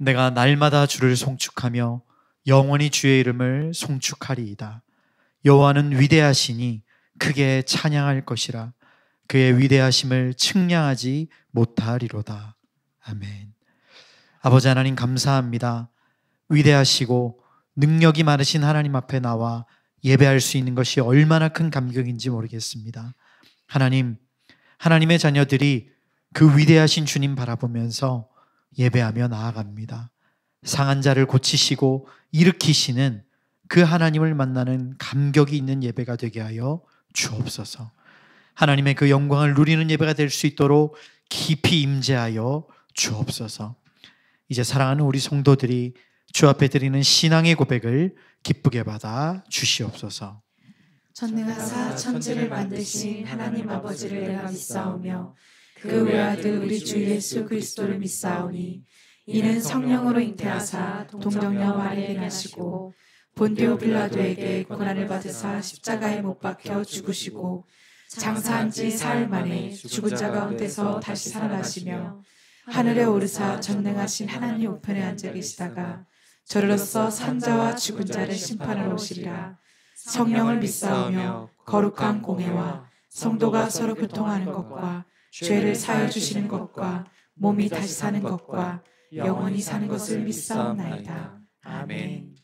내가 날마다 주를 송축하며 영원히 주의 이름을 송축하리이다. 여호와는 위대하시니 크게 찬양할 것이라. 그의 위대하심을 측량하지 못하리로다. 아멘. 아버지 하나님 감사합니다. 위대하시고 능력이 많으신 하나님 앞에 나와 예배할 수 있는 것이 얼마나 큰 감격인지 모르겠습니다. 하나님, 하나님의 자녀들이 그 위대하신 주님 바라보면서 예배하며 나아갑니다. 상한 자를 고치시고 일으키시는 그 하나님을 만나는 감격이 있는 예배가 되게 하여 주옵소서. 하나님의 그 영광을 누리는 예배가 될 수 있도록 깊이 임재하여 주옵소서. 이제 사랑하는 우리 성도들이 주 앞에 드리는 신앙의 고백을 기쁘게 받아 주시옵소서. 전능하사 천지를 만드신 하나님 아버지를 내가 믿사오며 그 외아들 우리 주 예수 그리스도를 믿사오니 이는 성령으로 잉태하사 동정녀 마리아에게 나시고 본디오 빌라도에게 고난을 받으사 십자가에 못 박혀 죽으시고 장사한 지 사흘 만에 죽은 자 가운데서 다시 살아나시며 하늘에 오르사 전능하신 하나님 우편에 앉아 계시다가 저로서 산자와 죽은 자를 심판하러 오시리라. 성령을 믿사오며 거룩한 공회와 성도가 서로 교통하는 것과 죄를 사하여 주시는 것과 몸이 다시 사는 것과 영원히 사는 것을 믿사옵나이다. 아멘.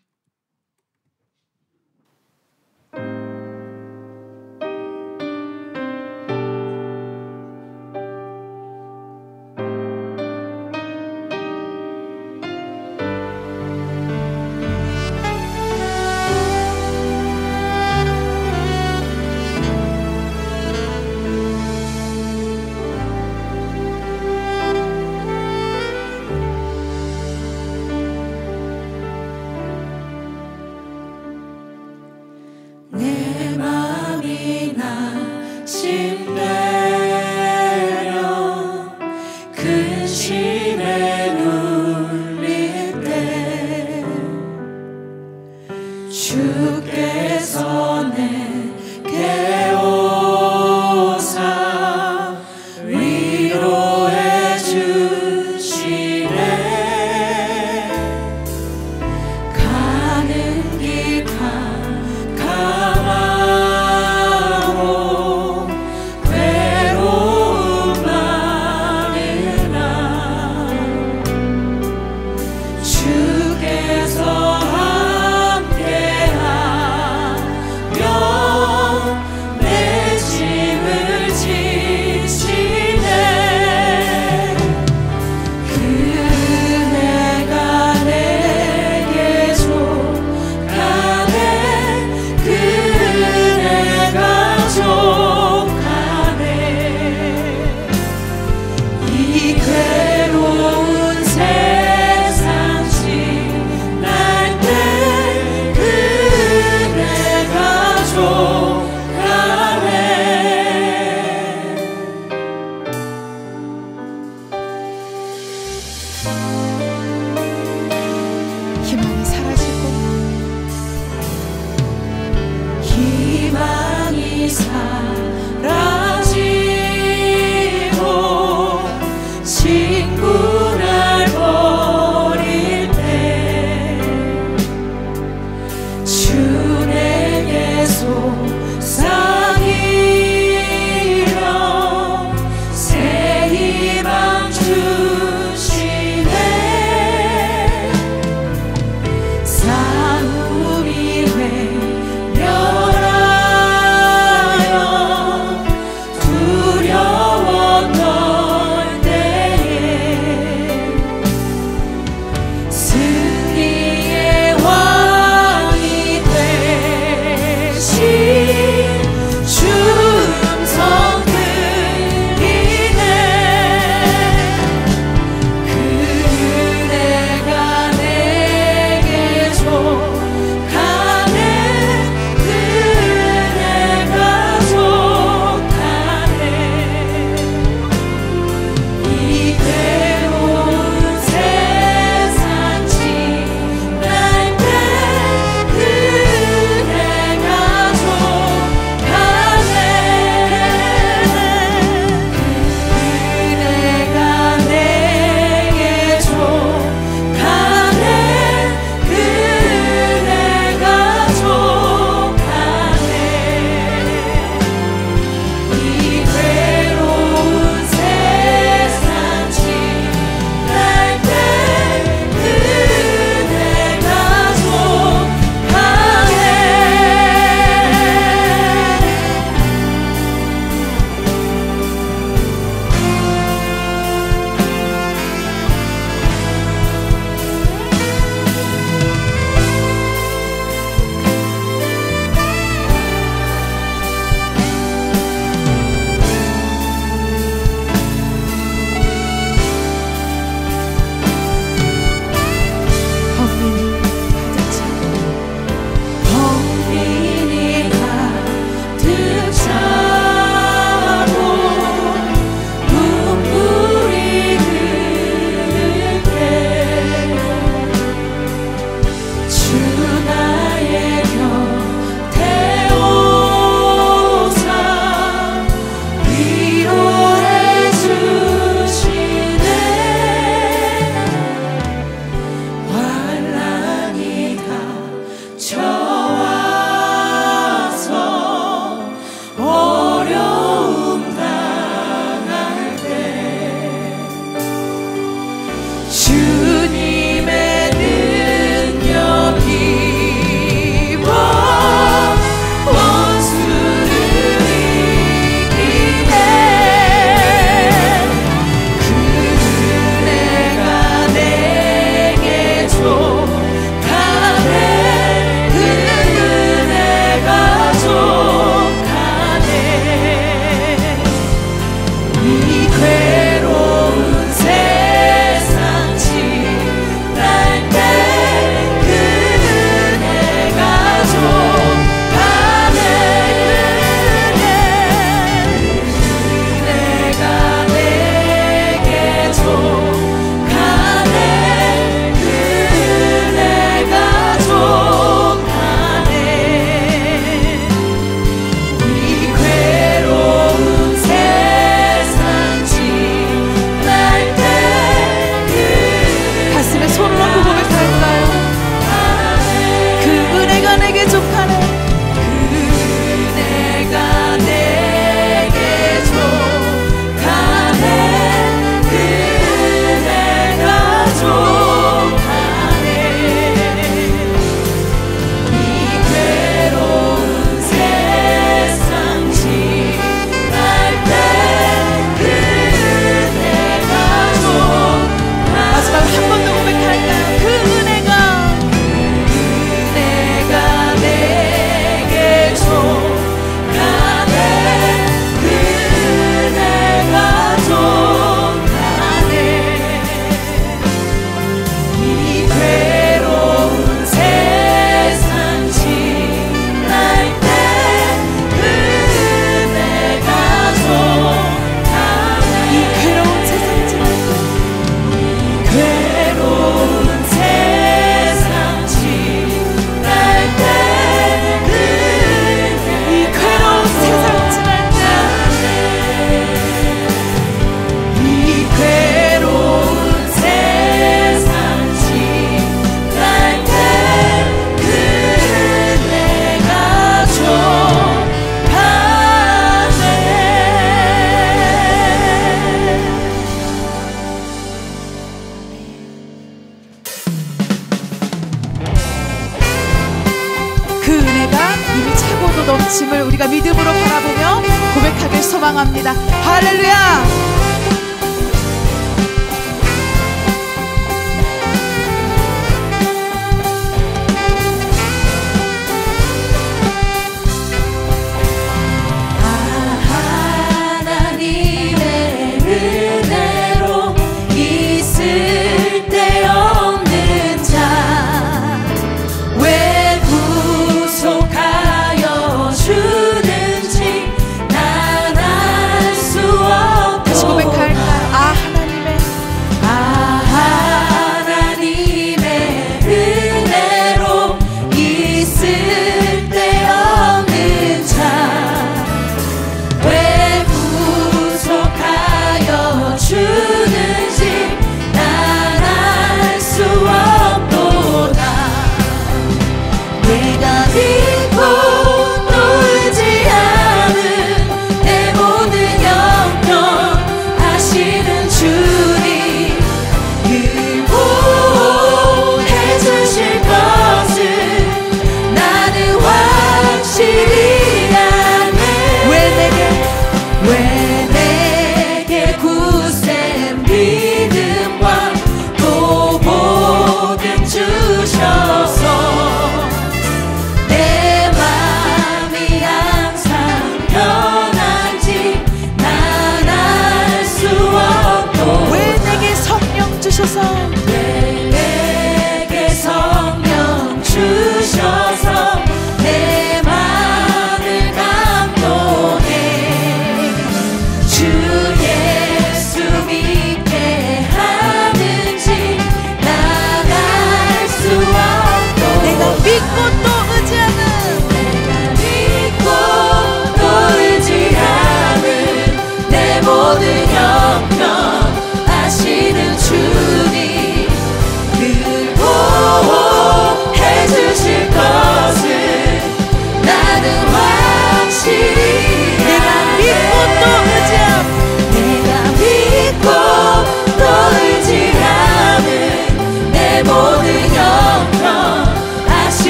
인도하심을 우리가 믿음으로 바라보며 고백하길 소망합니다. 할렐루야.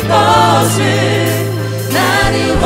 것을 나는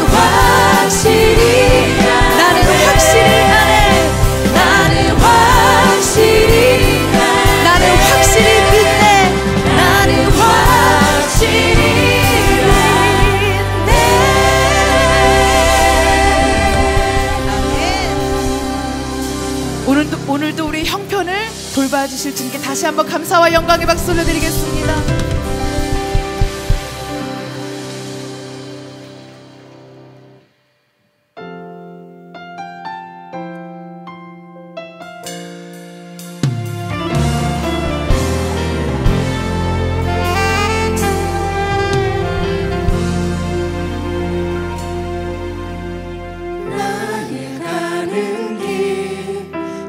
확실히 다시 한번 감사와 영광의 박수 올려드리겠습니다.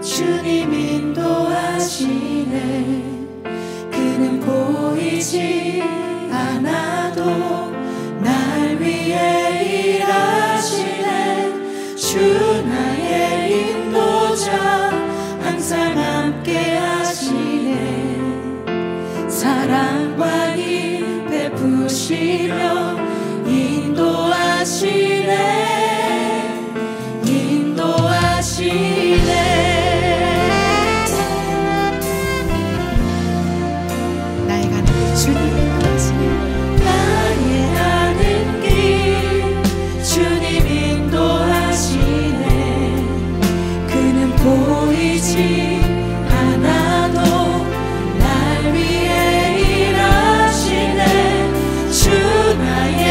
주님 인도하시네. 그는 보이지 않아도 날 위해 일하시네. 주 나의 인도자 항상 함께 하시네. 사랑과 힘 베푸시며 인도하시네. 보이지 않아도 날 위해 일하시네. 주 나의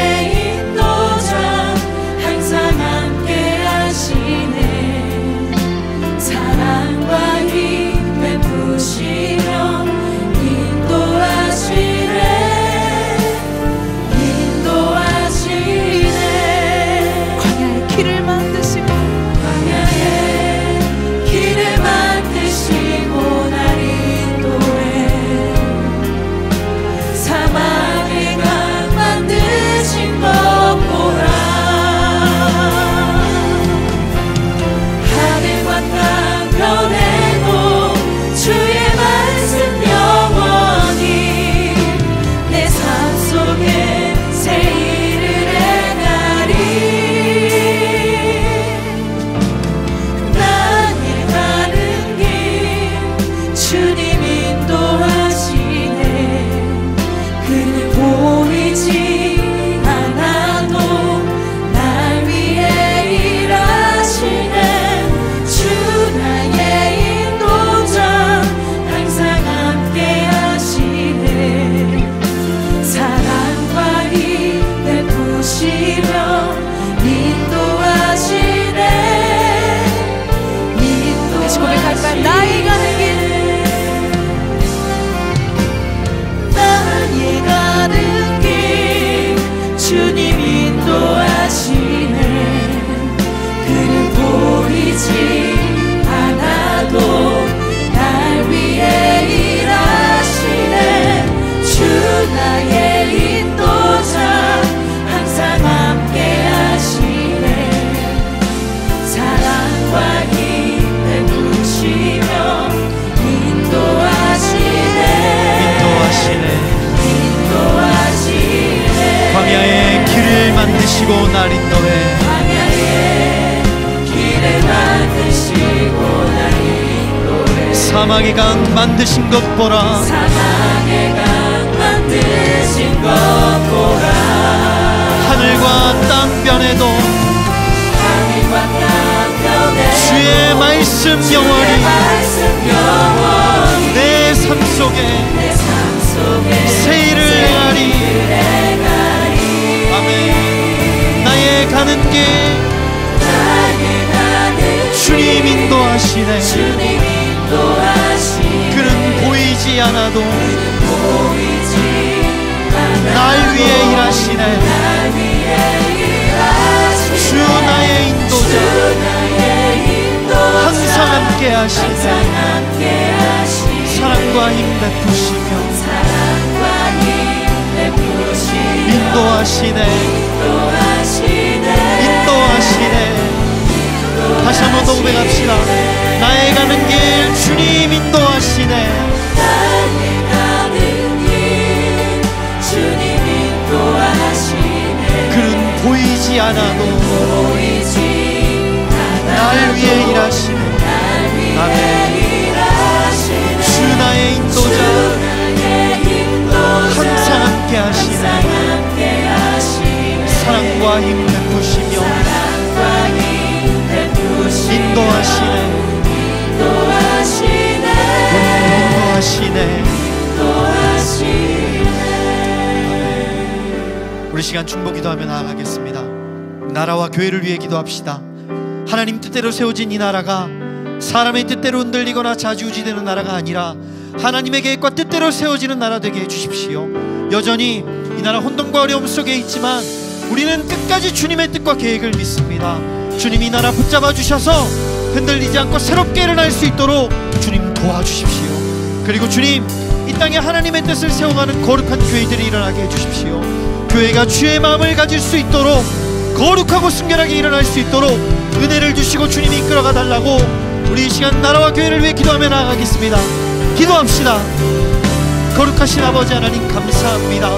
인도자 항상 함께 하시네. 사랑과 힘 베푸시며 인도하시네. 인도하시네. 광야의 길을 만드시고 날 인도해. 사막의 강 만드신 것 보라. 하늘과 땅 변해도 주의 말씀 영원히 내 삶 속에 새 일을 행하리. 나의 가는 길 주님 인도하시네. 그는 보이지 않아도 날 위해 일하시네. 주 나의 인도자 항상 함께 하시네. 사랑과 힘 베푸시며 인도하시네. 다시 고백할까요? 나의 가는 길, 나의 가는 길 주님 인도하시네. 그는 보이지 않아도 날 위해 일하시네. 주 나의 인도자 항상 함께 하시네. 사랑과 힘 베푸시며 인도하시네. 광야의 길을 만드시고 날 인도해. 광야의 길을 만드시고 날 인도해. 사막의 강 만드신 것 보라. 사막의 강 만드신 것 보라. 하늘과 땅 변해도 하늘과 땅 변해도 주의 말씀 영원히 내 삶 속에 새 일을 행하리. 아멘. 나의 가는 길 주님 인도하시네. 그는 보이지 않아도 날 위해 일하시네. 주 나의 인도자 항상 함께 하시네. 사랑과 힘 베푸시며 인도하시네. 인도하시네. 다시 한번 더 고백합시다. 나의 가는 길 주님 인도하시네. 그는 보이지 않아도 날 위해 일하시네. 아멘. 주 나의 인도자 항상 함께 하시네. 사랑과 힘 베푸시며 인도하시네. 인도하시네. 시간 중보 기도하며 나아가겠습니다. 나라와 교회를 위해 기도합시다. 하나님 뜻대로 세워진 이 나라가 사람의 뜻대로 흔들리거나 좌지우지되는 나라가 아니라 하나님의 계획과 뜻대로 세워지는 나라 되게 해주십시오. 여전히 이 나라 혼돈과 어려움 속에 있지만 우리는 끝까지 주님의 뜻과 계획을 믿습니다. 주님, 이 나라 붙잡아 주셔서 흔들리지 않고 새롭게 일어날 수 있도록 주님 도와주십시오. 그리고 주님, 이 땅에 하나님의 뜻을 세워가는 거룩한 교회들이 일어나게 해주십시오. 교회가 주의 마음을 가질 수 있도록, 거룩하고 순결하게 일어날 수 있도록 은혜를 주시고 주님이 이끌어가 달라고 우리 이 시간 나라와 교회를 위해 기도하며 나아가겠습니다. 기도합시다. 거룩하신 아버지 하나님, 감사합니다.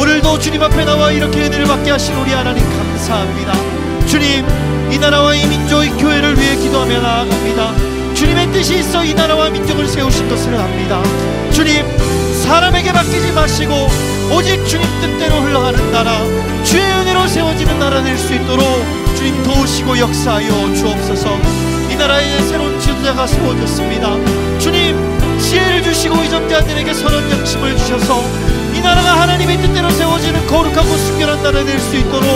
오늘도 주님 앞에 나와 이렇게 은혜를 받게 하신 우리 하나님 감사합니다. 주님, 이 나라와 이 민족의 교회를 위해 기도하며 나아갑니다. 주님의 뜻이 있어 이 나라와 민족을 세우신 것을 압니다. 주님, 사람에게 맡기지 마시고 오직 주님 뜻대로 흘러가는 나라, 주의 은혜로 세워지는 나라 될 수 있도록 주님 도우시고 역사하여 주옵소서. 이 나라에 새로운 지도자가 세워졌습니다. 주님, 지혜를 주시고 의정자들에게 선한 양심을 주셔서 이 나라가 하나님의 뜻대로 세워지는 거룩하고 순결한 나라 될 수 있도록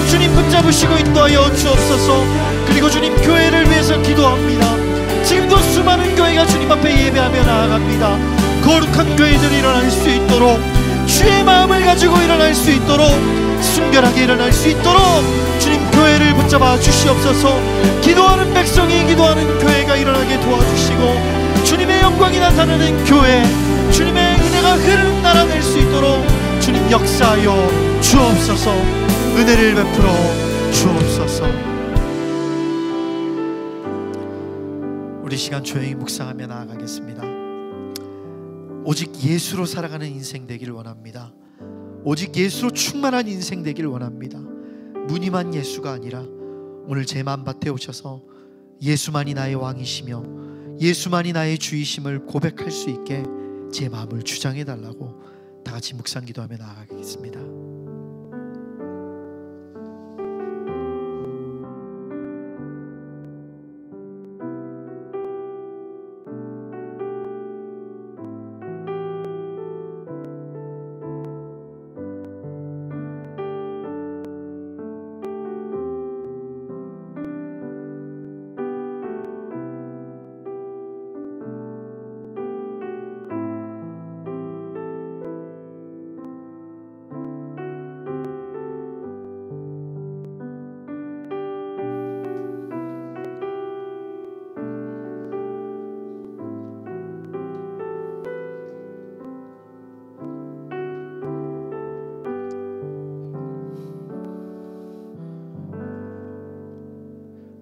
주님 붙잡으시고 인도하여 주옵소서. 그리고 주님, 교회를 위해서 기도합니다. 지금도 수많은 교회가 주님 앞에 예배하며 나아갑니다. 거룩한 교회들이 일어날 수 있도록, 주의 마음을 가지고 일어날 수 있도록, 순결하게 일어날 수 있도록 주님 교회를 붙잡아 주시옵소서. 기도하는 백성이 기도하는 교회가 일어나게 도와주시고 주님의 영광이 나타나는 교회, 주님의 은혜가 흐르는 나라 될 수 있도록 주님 역사하여 주옵소서. 은혜를 베풀어 주옵소서. 우리 시간 조용히 묵상하며 나아가겠습니다. 오직 예수로 살아가는 인생 되기를 원합니다. 오직 예수로 충만한 인생 되기를 원합니다. 무늬만 예수가 아니라 오늘 제 마음밭에 오셔서 예수만이 나의 왕이시며 예수만이 나의 주이심을 고백할 수 있게 제 마음을 주장해 달라고 다 같이 묵상 기도하며 나아가겠습니다.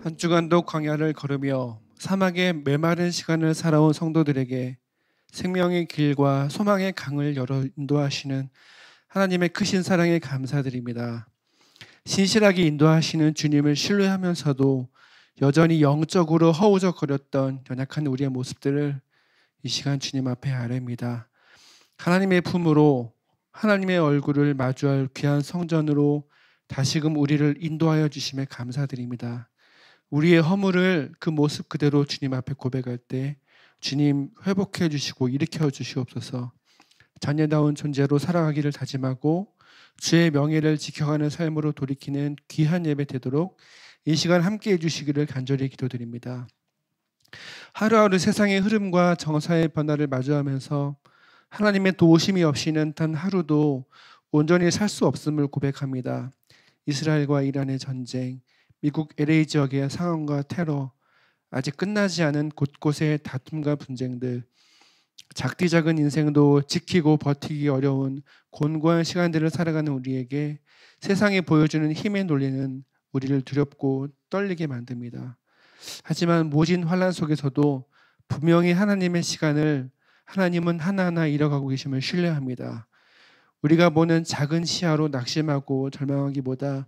한 주간도 광야를 걸으며 사막의 메마른 시간을 살아온 성도들에게 생명의 길과 소망의 강을 열어 인도하시는 하나님의 크신 사랑에 감사드립니다. 신실하게 인도하시는 주님을 신뢰하면서도 여전히 영적으로 허우적거렸던 연약한 우리의 모습들을 이 시간 주님 앞에 아뢰입니다. 하나님의 품으로 하나님의 얼굴을 마주할 귀한 성전으로 다시금 우리를 인도하여 주심에 감사드립니다. 우리의 허물을 그 모습 그대로 주님 앞에 고백할 때 주님 회복해 주시고 일으켜 주시옵소서. 자녀다운 존재로 살아가기를 다짐하고 주의 명예를 지켜가는 삶으로 돌이키는 귀한 예배 되도록 이 시간 함께해 주시기를 간절히 기도드립니다. 하루하루 세상의 흐름과 정사의 변화를 마주하면서 하나님의 도우심이 없이는 단 하루도 온전히 살 수 없음을 고백합니다. 이스라엘과 이란의 전쟁, 미국 LA 지역의 상황과 테러, 아직 끝나지 않은 곳곳의 다툼과 분쟁들, 작디 작은 인생도 지키고 버티기 어려운 곤고한 시간들을 살아가는 우리에게 세상이 보여주는 힘의 논리는 우리를 두렵고 떨리게 만듭니다. 하지만 모진 환란 속에서도 분명히 하나님의 시간을 하나님은 하나하나 이뤄가고 계심을 신뢰합니다. 우리가 보는 작은 시야로 낙심하고 절망하기보다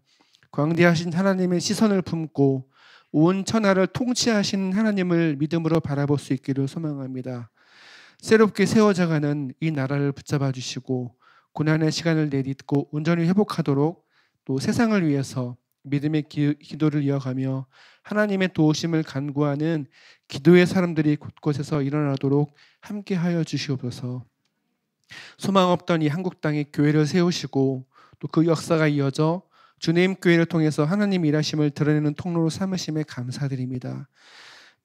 광대하신 하나님의 시선을 품고 온 천하를 통치하신 하나님을 믿음으로 바라볼 수 있기를 소망합니다. 새롭게 세워져가는 이 나라를 붙잡아 주시고 고난의 시간을 내딛고 온전히 회복하도록 또 세상을 위해서 믿음의 기도를 이어가며 하나님의 도우심을 간구하는 기도의 사람들이 곳곳에서 일어나도록 함께하여 주시옵소서. 소망 없던 이 한국 땅에 교회를 세우시고 또 그 역사가 이어져 주님 교회를 통해서 하나님 일하심을 드러내는 통로로 삼으심에 감사드립니다.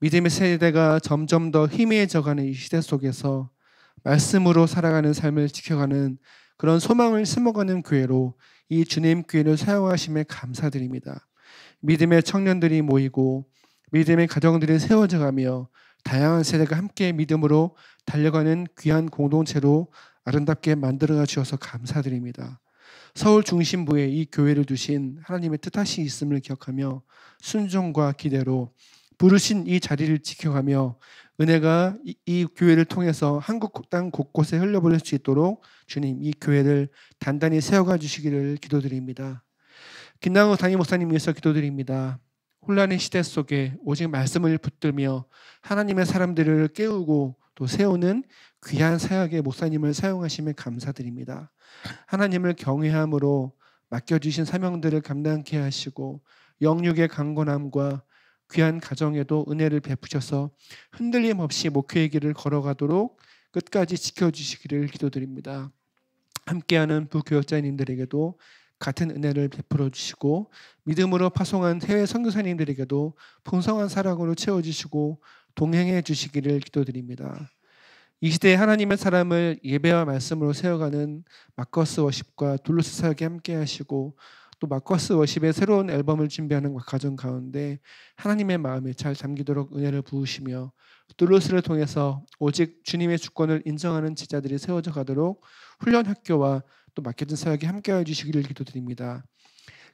믿음의 세대가 점점 더 희미해져가는 이 시대 속에서 말씀으로 살아가는 삶을 지켜가는 그런 소망을 심어가는 교회로 이 주님 교회를 사용하심에 감사드립니다. 믿음의 청년들이 모이고 믿음의 가정들이 세워져가며 다양한 세대가 함께 믿음으로 달려가는 귀한 공동체로 아름답게 만들어 주셔서 감사드립니다. 서울 중심부에 이 교회를 두신 하나님의 뜻하시 있음을 기억하며 순종과 기대로 부르신 이 자리를 지켜가며 은혜가 이 교회를 통해서 한국 땅 곳곳에 흘려버릴 수 있도록 주님 이 교회를 단단히 세워가 주시기를 기도드립니다. 김남우 담임 목사님 위해서 기도드립니다. 혼란의 시대 속에 오직 말씀을 붙들며 하나님의 사람들을 깨우고 또 세우는 귀한 사역의 목사님을 사용하심에 감사드립니다. 하나님을 경외함으로 맡겨주신 사명들을 감당케 하시고 영육의 강건함과 귀한 가정에도 은혜를 베푸셔서 흔들림 없이 목회의 길을 걸어가도록 끝까지 지켜주시기를 기도드립니다. 함께하는 부교역자님들에게도 같은 은혜를 베풀어 주시고 믿음으로 파송한 해외 선교사님들에게도 풍성한 사랑으로 채워주시고 동행해 주시기를 기도드립니다. 이 시대에 하나님의 사람을 예배와 말씀으로 세워가는 마커스 워십과 둘로스 사역에 함께 하시고 또 마커스 워십의 새로운 앨범을 준비하는 가정 가운데 하나님의 마음에 잘 담기도록 은혜를 부으시며 둘로스를 통해서 오직 주님의 주권을 인정하는 제자들이 세워져 가도록 훈련 학교와 또 맡겨진 사역에 함께해 주시기를 기도드립니다.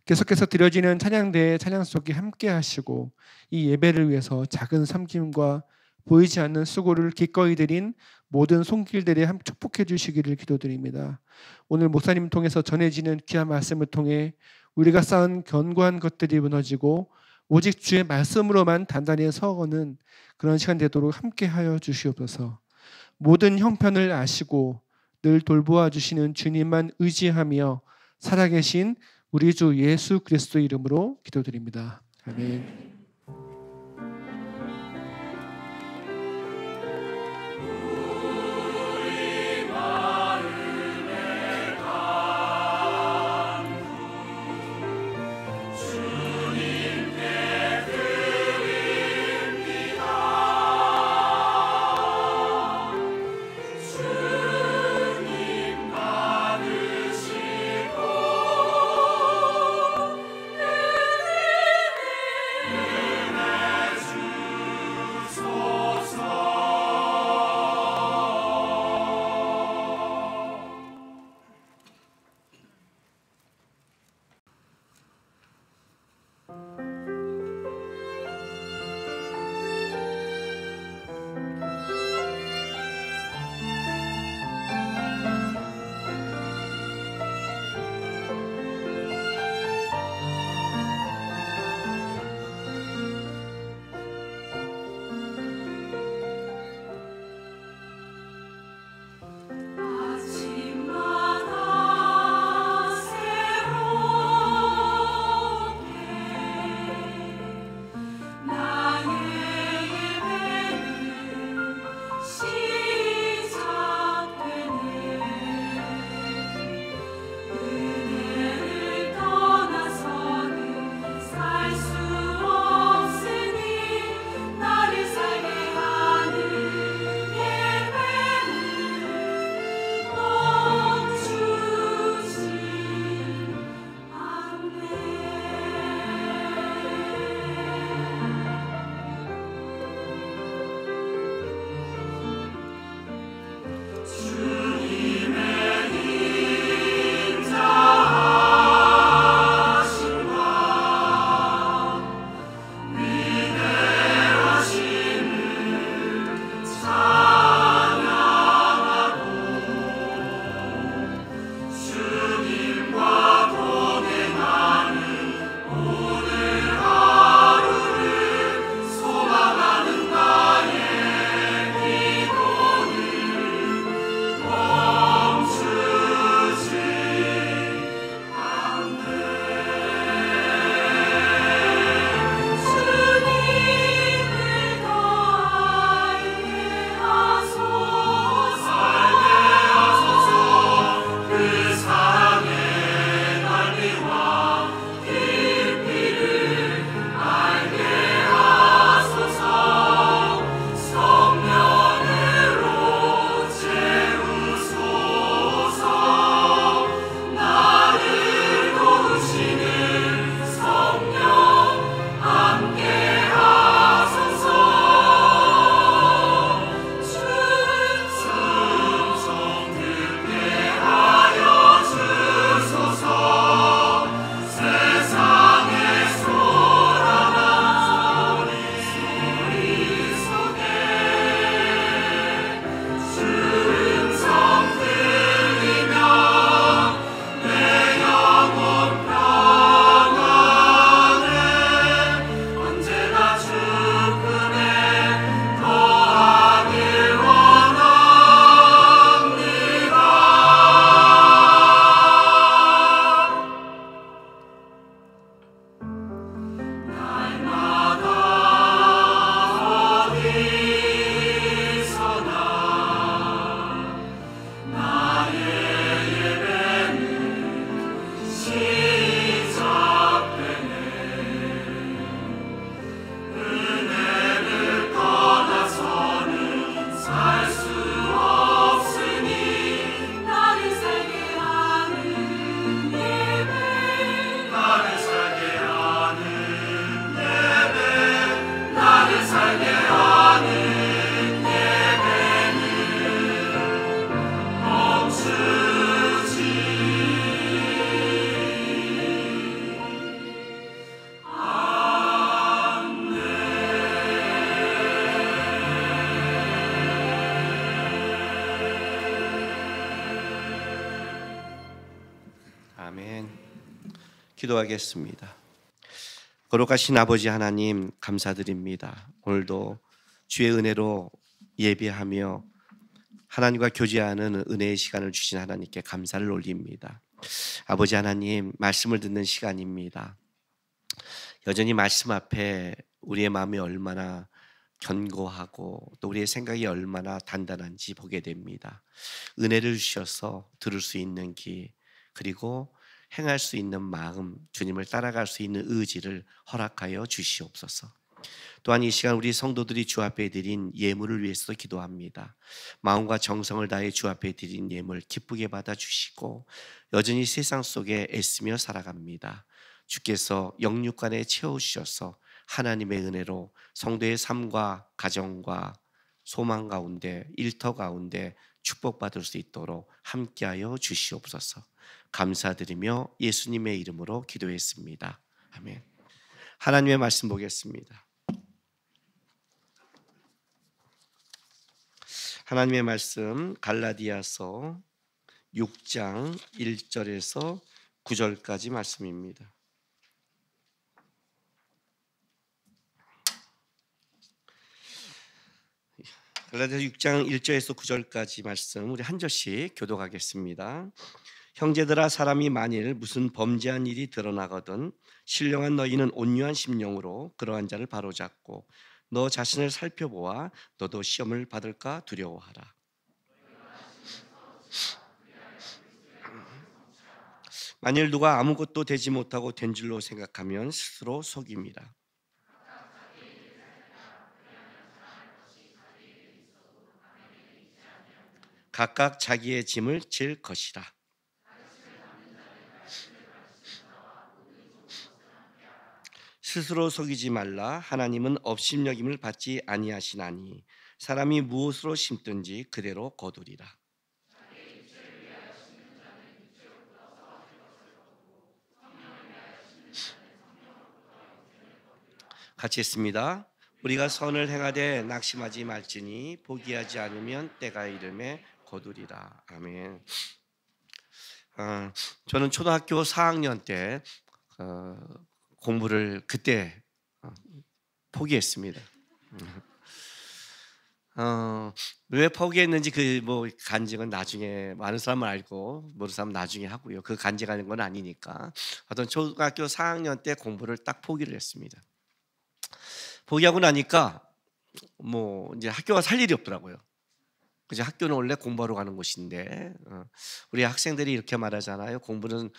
계속해서 드려지는 찬양대의 찬양 속에 함께 하시고 이 예배를 위해서 작은 섬김과 보이지 않는 수고를 기꺼이 드린 모든 손길들에 축복해 주시기를 기도드립니다. 오늘 목사님 통해서 전해지는 귀한 말씀을 통해 우리가 쌓은 견고한 것들이 무너지고 오직 주의 말씀으로만 단단히 서거는 그런 시간 되도록 함께하여 주시옵소서. 모든 형편을 아시고 늘 돌보아 주시는 주님만 의지하며 살아계신 우리 주 예수 그리스도 이름으로 기도드립니다. 아멘. 주님 기도하겠습니다. 거룩하신 아버지 하나님, 감사드립니다. 오늘도 주의 은혜로 예배하며 하나님과 교제하는 은혜의 시간을 주신 하나님께 감사를 올립니다. 아버지 하나님, 말씀을 듣는 시간입니다. 여전히 말씀 앞에 우리의 마음이 얼마나 견고하고 또 우리의 생각이 얼마나 단단한지 보게 됩니다. 은혜를 주셔서 들을 수 있는 귀, 그리고 행할 수 있는 마음, 주님을 따라갈 수 있는 의지를 허락하여 주시옵소서. 또한 이 시간 우리 성도들이 주 앞에 드린 예물을 위해서도 기도합니다. 마음과 정성을 다해 주 앞에 드린 예물 기쁘게 받아주시고 여전히 세상 속에 애쓰며 살아갑니다. 주께서 영육간에 채워주셔서 하나님의 은혜로 성도의 삶과 가정과 소망 가운데, 일터 가운데 축복받을 수 있도록 함께하여 주시옵소서. 감사드리며 예수님의 이름으로 기도했습니다. 아멘. 하나님의 말씀 보겠습니다. 하나님의 말씀 갈라디아서 6장 1절에서 9절까지 말씀입니다. 갈라디아서 6장 1절에서 9절까지 말씀 우리 한 절씩 교독하겠습니다. 형제들아, 사람이 만일 무슨 범죄한 일이 드러나거든 신령한 너희는 온유한 심령으로 그러한 자를 바로잡고 너 자신을 살펴보아 너도 시험을 받을까 두려워하라. 만일 누가 아무것도 되지 못하고 된 줄로 생각하면 스스로 속임이라. 각각 자기의 짐을 질 것이라. 스스로 속이지 말라. 하나님은 업신여김을 받지 아니하시나니 사람이 무엇으로 심든지 그대로 거두리라. 같이 했습니다. 우리가 선을 행하되 낙심하지 말지니 포기하지 않으면 때가 이름에 거두리라. 아멘. 저는 초등학교 4학년 때 공부를 그때 포기했습니다. 왜 포기했는지 그 간증은 나중에 많은 사람은 알고 모르는 사람은 나중에 하고요. 그 간증하는 건 아니니까. 어떤 초등학교 4학년 때 공부를 딱 포기를 했습니다. 포기하고 나니까 이제 학교가 살 일이 없더라고요. 그죠? 학교는 원래 공부하러 가는 곳인데 우리 학생들이 이렇게 말하잖아요. 공부는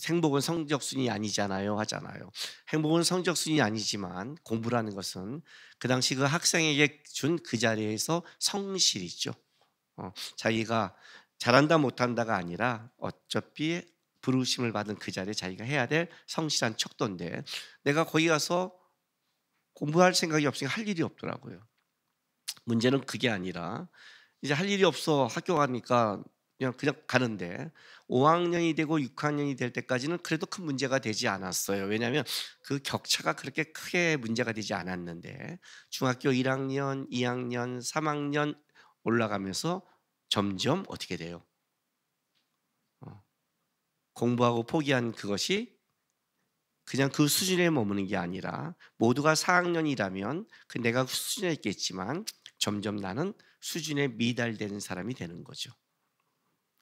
행복은 성적순이 아니잖아요 하잖아요. 행복은 성적순이 아니지만 공부라는 것은 그 당시 그 학생에게 준 그 자리에서 성실이죠. 자기가 잘한다 못한다가 아니라 어차피 부르심을 받은 그 자리에 자기가 해야 될 성실한 척도인데 내가 거기 가서 공부할 생각이 없으니까 할 일이 없더라고요. 문제는 그게 아니라 이제 할 일이 없어 학교 가니까 그냥 가는데 5학년이 되고 6학년이 될 때까지는 그래도 큰 문제가 되지 않았어요. 왜냐하면 그 격차가 그렇게 크게 문제가 되지 않았는데 중학교 1학년, 2학년, 3학년 올라가면서 점점 어떻게 돼요? 공부하고 포기한 그것이 그냥 그 수준에 머무는 게 아니라 모두가 4학년이라면 내가 그 수준에 있겠지만 점점 나는 수준에 미달되는 사람이 되는 거죠.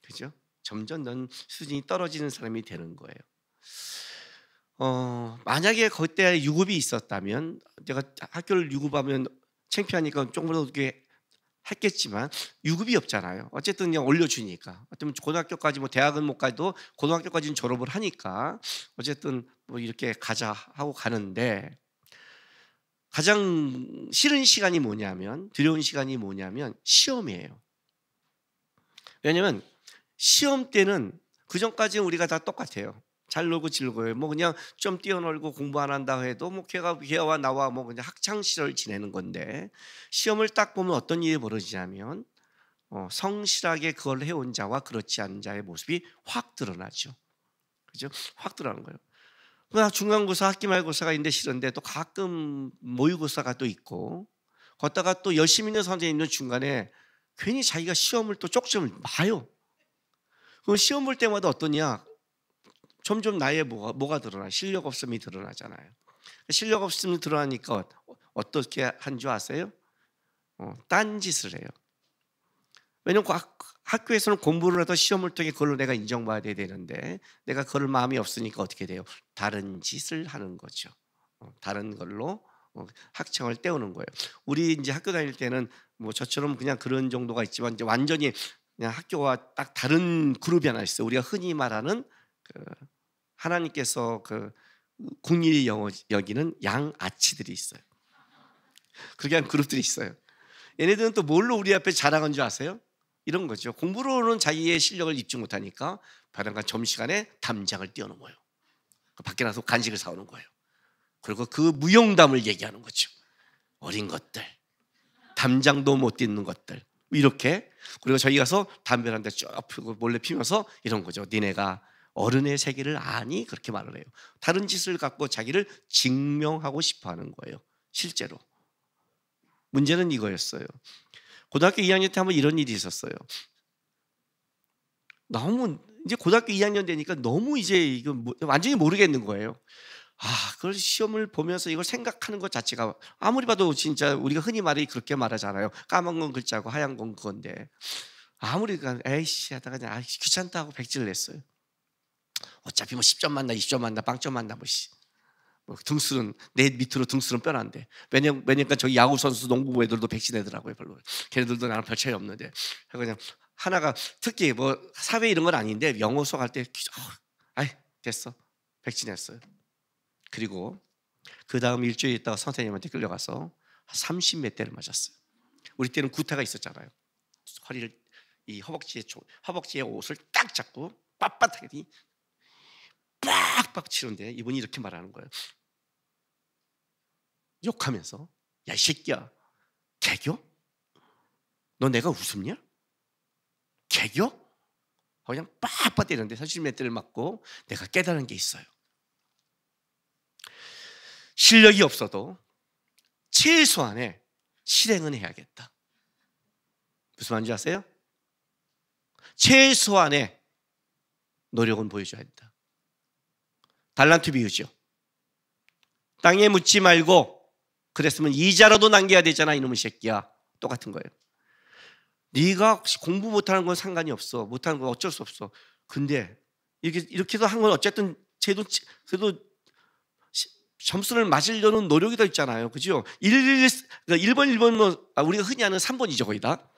그죠? 점점 넌 수준이 떨어지는 사람이 되는 거예요. 만약에 그때 유급이 있었다면 내가 학교를 유급하면 창피하니까 조금 더 이렇게 했겠지만 유급이 없잖아요. 어쨌든 그냥 올려주니까. 어쩌면 고등학교까지 대학은 못 가도 고등학교까지는 졸업을 하니까 어쨌든 이렇게 가자 하고 가는데 가장 싫은 시간이 뭐냐면 두려운 시간이 뭐냐면 시험이에요. 왜냐면 시험 때는 그 전까지는 우리가 다 똑같아요. 잘 놀고 즐거워요. 그냥 좀 뛰어놀고 공부 안 한다 해도 걔와 나와 그냥 학창 시절 지내는 건데 시험을 딱 보면 어떤 일이 벌어지냐면 성실하게 그걸 해온 자와 그렇지 않은 자의 모습이 확 드러나죠. 그죠? 확 드러나는 거예요. 중간고사, 학기말고사가 있는데 싫은데 또 가끔 모의고사가 또 있고 걷다가 또 열심히 있는 선생님은 중간에 괜히 자기가 시험을 또 쪽점을 봐요. 그럼 시험 볼 때마다 어떠냐? 점점 나의 뭐가 드러나? 실력 없음이 드러나잖아요. 실력 없음이 드러나니까 어떻게 한 줄 아세요? 딴짓을 해요. 왜냐면 학교에서는 공부를 해도 시험을 통해 그걸로 내가 인정받아야 되는데 내가 그럴 마음이 없으니까 어떻게 돼요? 다른 짓을 하는 거죠. 다른 걸로 학창을 때우는 거예요. 우리 이제 학교 다닐 때는 뭐 저처럼 그냥 그런 정도가 있지만 이제 완전히 그냥 학교와 딱 다른 그룹이 하나 있어요. 우리가 흔히 말하는 하나님께서 국리를 여기는 양아치들이 있어요. 그렇게 한 그룹들이 있어요. 얘네들은 또 뭘로 우리 앞에 자랑한 줄 아세요? 이런 거죠. 공부로는 자기의 실력을 입증 못하니까 바람간 점심시간에 담장을 띄워놓은 거예요. 밖에 나서 간식을 사오는 거예요. 그리고 그 무용담을 얘기하는 거죠. 어린 것들, 담장도 못 띄는 것들, 이렇게. 그리고 저희 가서 담배 한 대 쭉 피고 몰래 피면서 이런 거죠. 니네가 어른의 세계를 아니? 그렇게 말을 해요. 다른 짓을 갖고 자기를 증명하고 싶어 하는 거예요. 실제로. 문제는 이거였어요. 고등학교 2학년 때 한번 이런 일이 있었어요. 너무 이제 고등학교 2학년 되니까 너무 이제 이거 완전히 모르겠는 거예요. 그걸 시험을 보면서 이걸 생각하는 것 자체가 아무리 봐도 진짜 우리가 흔히 말이 그렇게 말하잖아요. 까만 건 글자고 하얀 건 그건데 아무리 에이씨 하다가 그냥 귀찮다 하고 백지를 냈어요. 어차피 뭐 10점 만나 20점 만나 빵점 만나 뭐 등수는 내 밑으로 등수는 뼈난데 왜냐니까 저기 야구 선수 농구 애들도 백지 내더라고요. 별로 걔네들도 나랑 별 차이 없는데 그냥 하나가 특히 뭐 사회 이런 건 아닌데 영어 수업 할 때 됐어 백지 냈어요. 그리고 그 다음 일주일 있다가 선생님한테 끌려가서 30몇 대를 맞았어요. 우리 때는 구타가 있었잖아요. 허리를 이 허벅지에 옷을 딱 잡고 빳빳하게 빡빡 치는데 이분이 이렇게 말하는 거예요. 욕하면서 야 이 새끼야 개교? 너 내가 웃음냐? 개교? 그냥 빡빡 때리는데 30몇 대를 맞고 내가 깨달은 게 있어요. 실력이 없어도 최소한의 실행은 해야겠다. 무슨 말인지 아세요? 최소한의 노력은 보여줘야 한다. 달란트 비유죠. 땅에 묻지 말고 그랬으면 이자라도 남겨야 되잖아 이놈의 새끼야. 똑같은 거예요. 네가 공부 못하는 건 상관이 없어. 못하는 건 어쩔 수 없어. 근데 이렇게도 한 건 어쨌든 그래도 점수를 맞으려는 노력이 더 있잖아요. 그죠? 1번 우리가 흔히 하는 3번이죠 거의 다.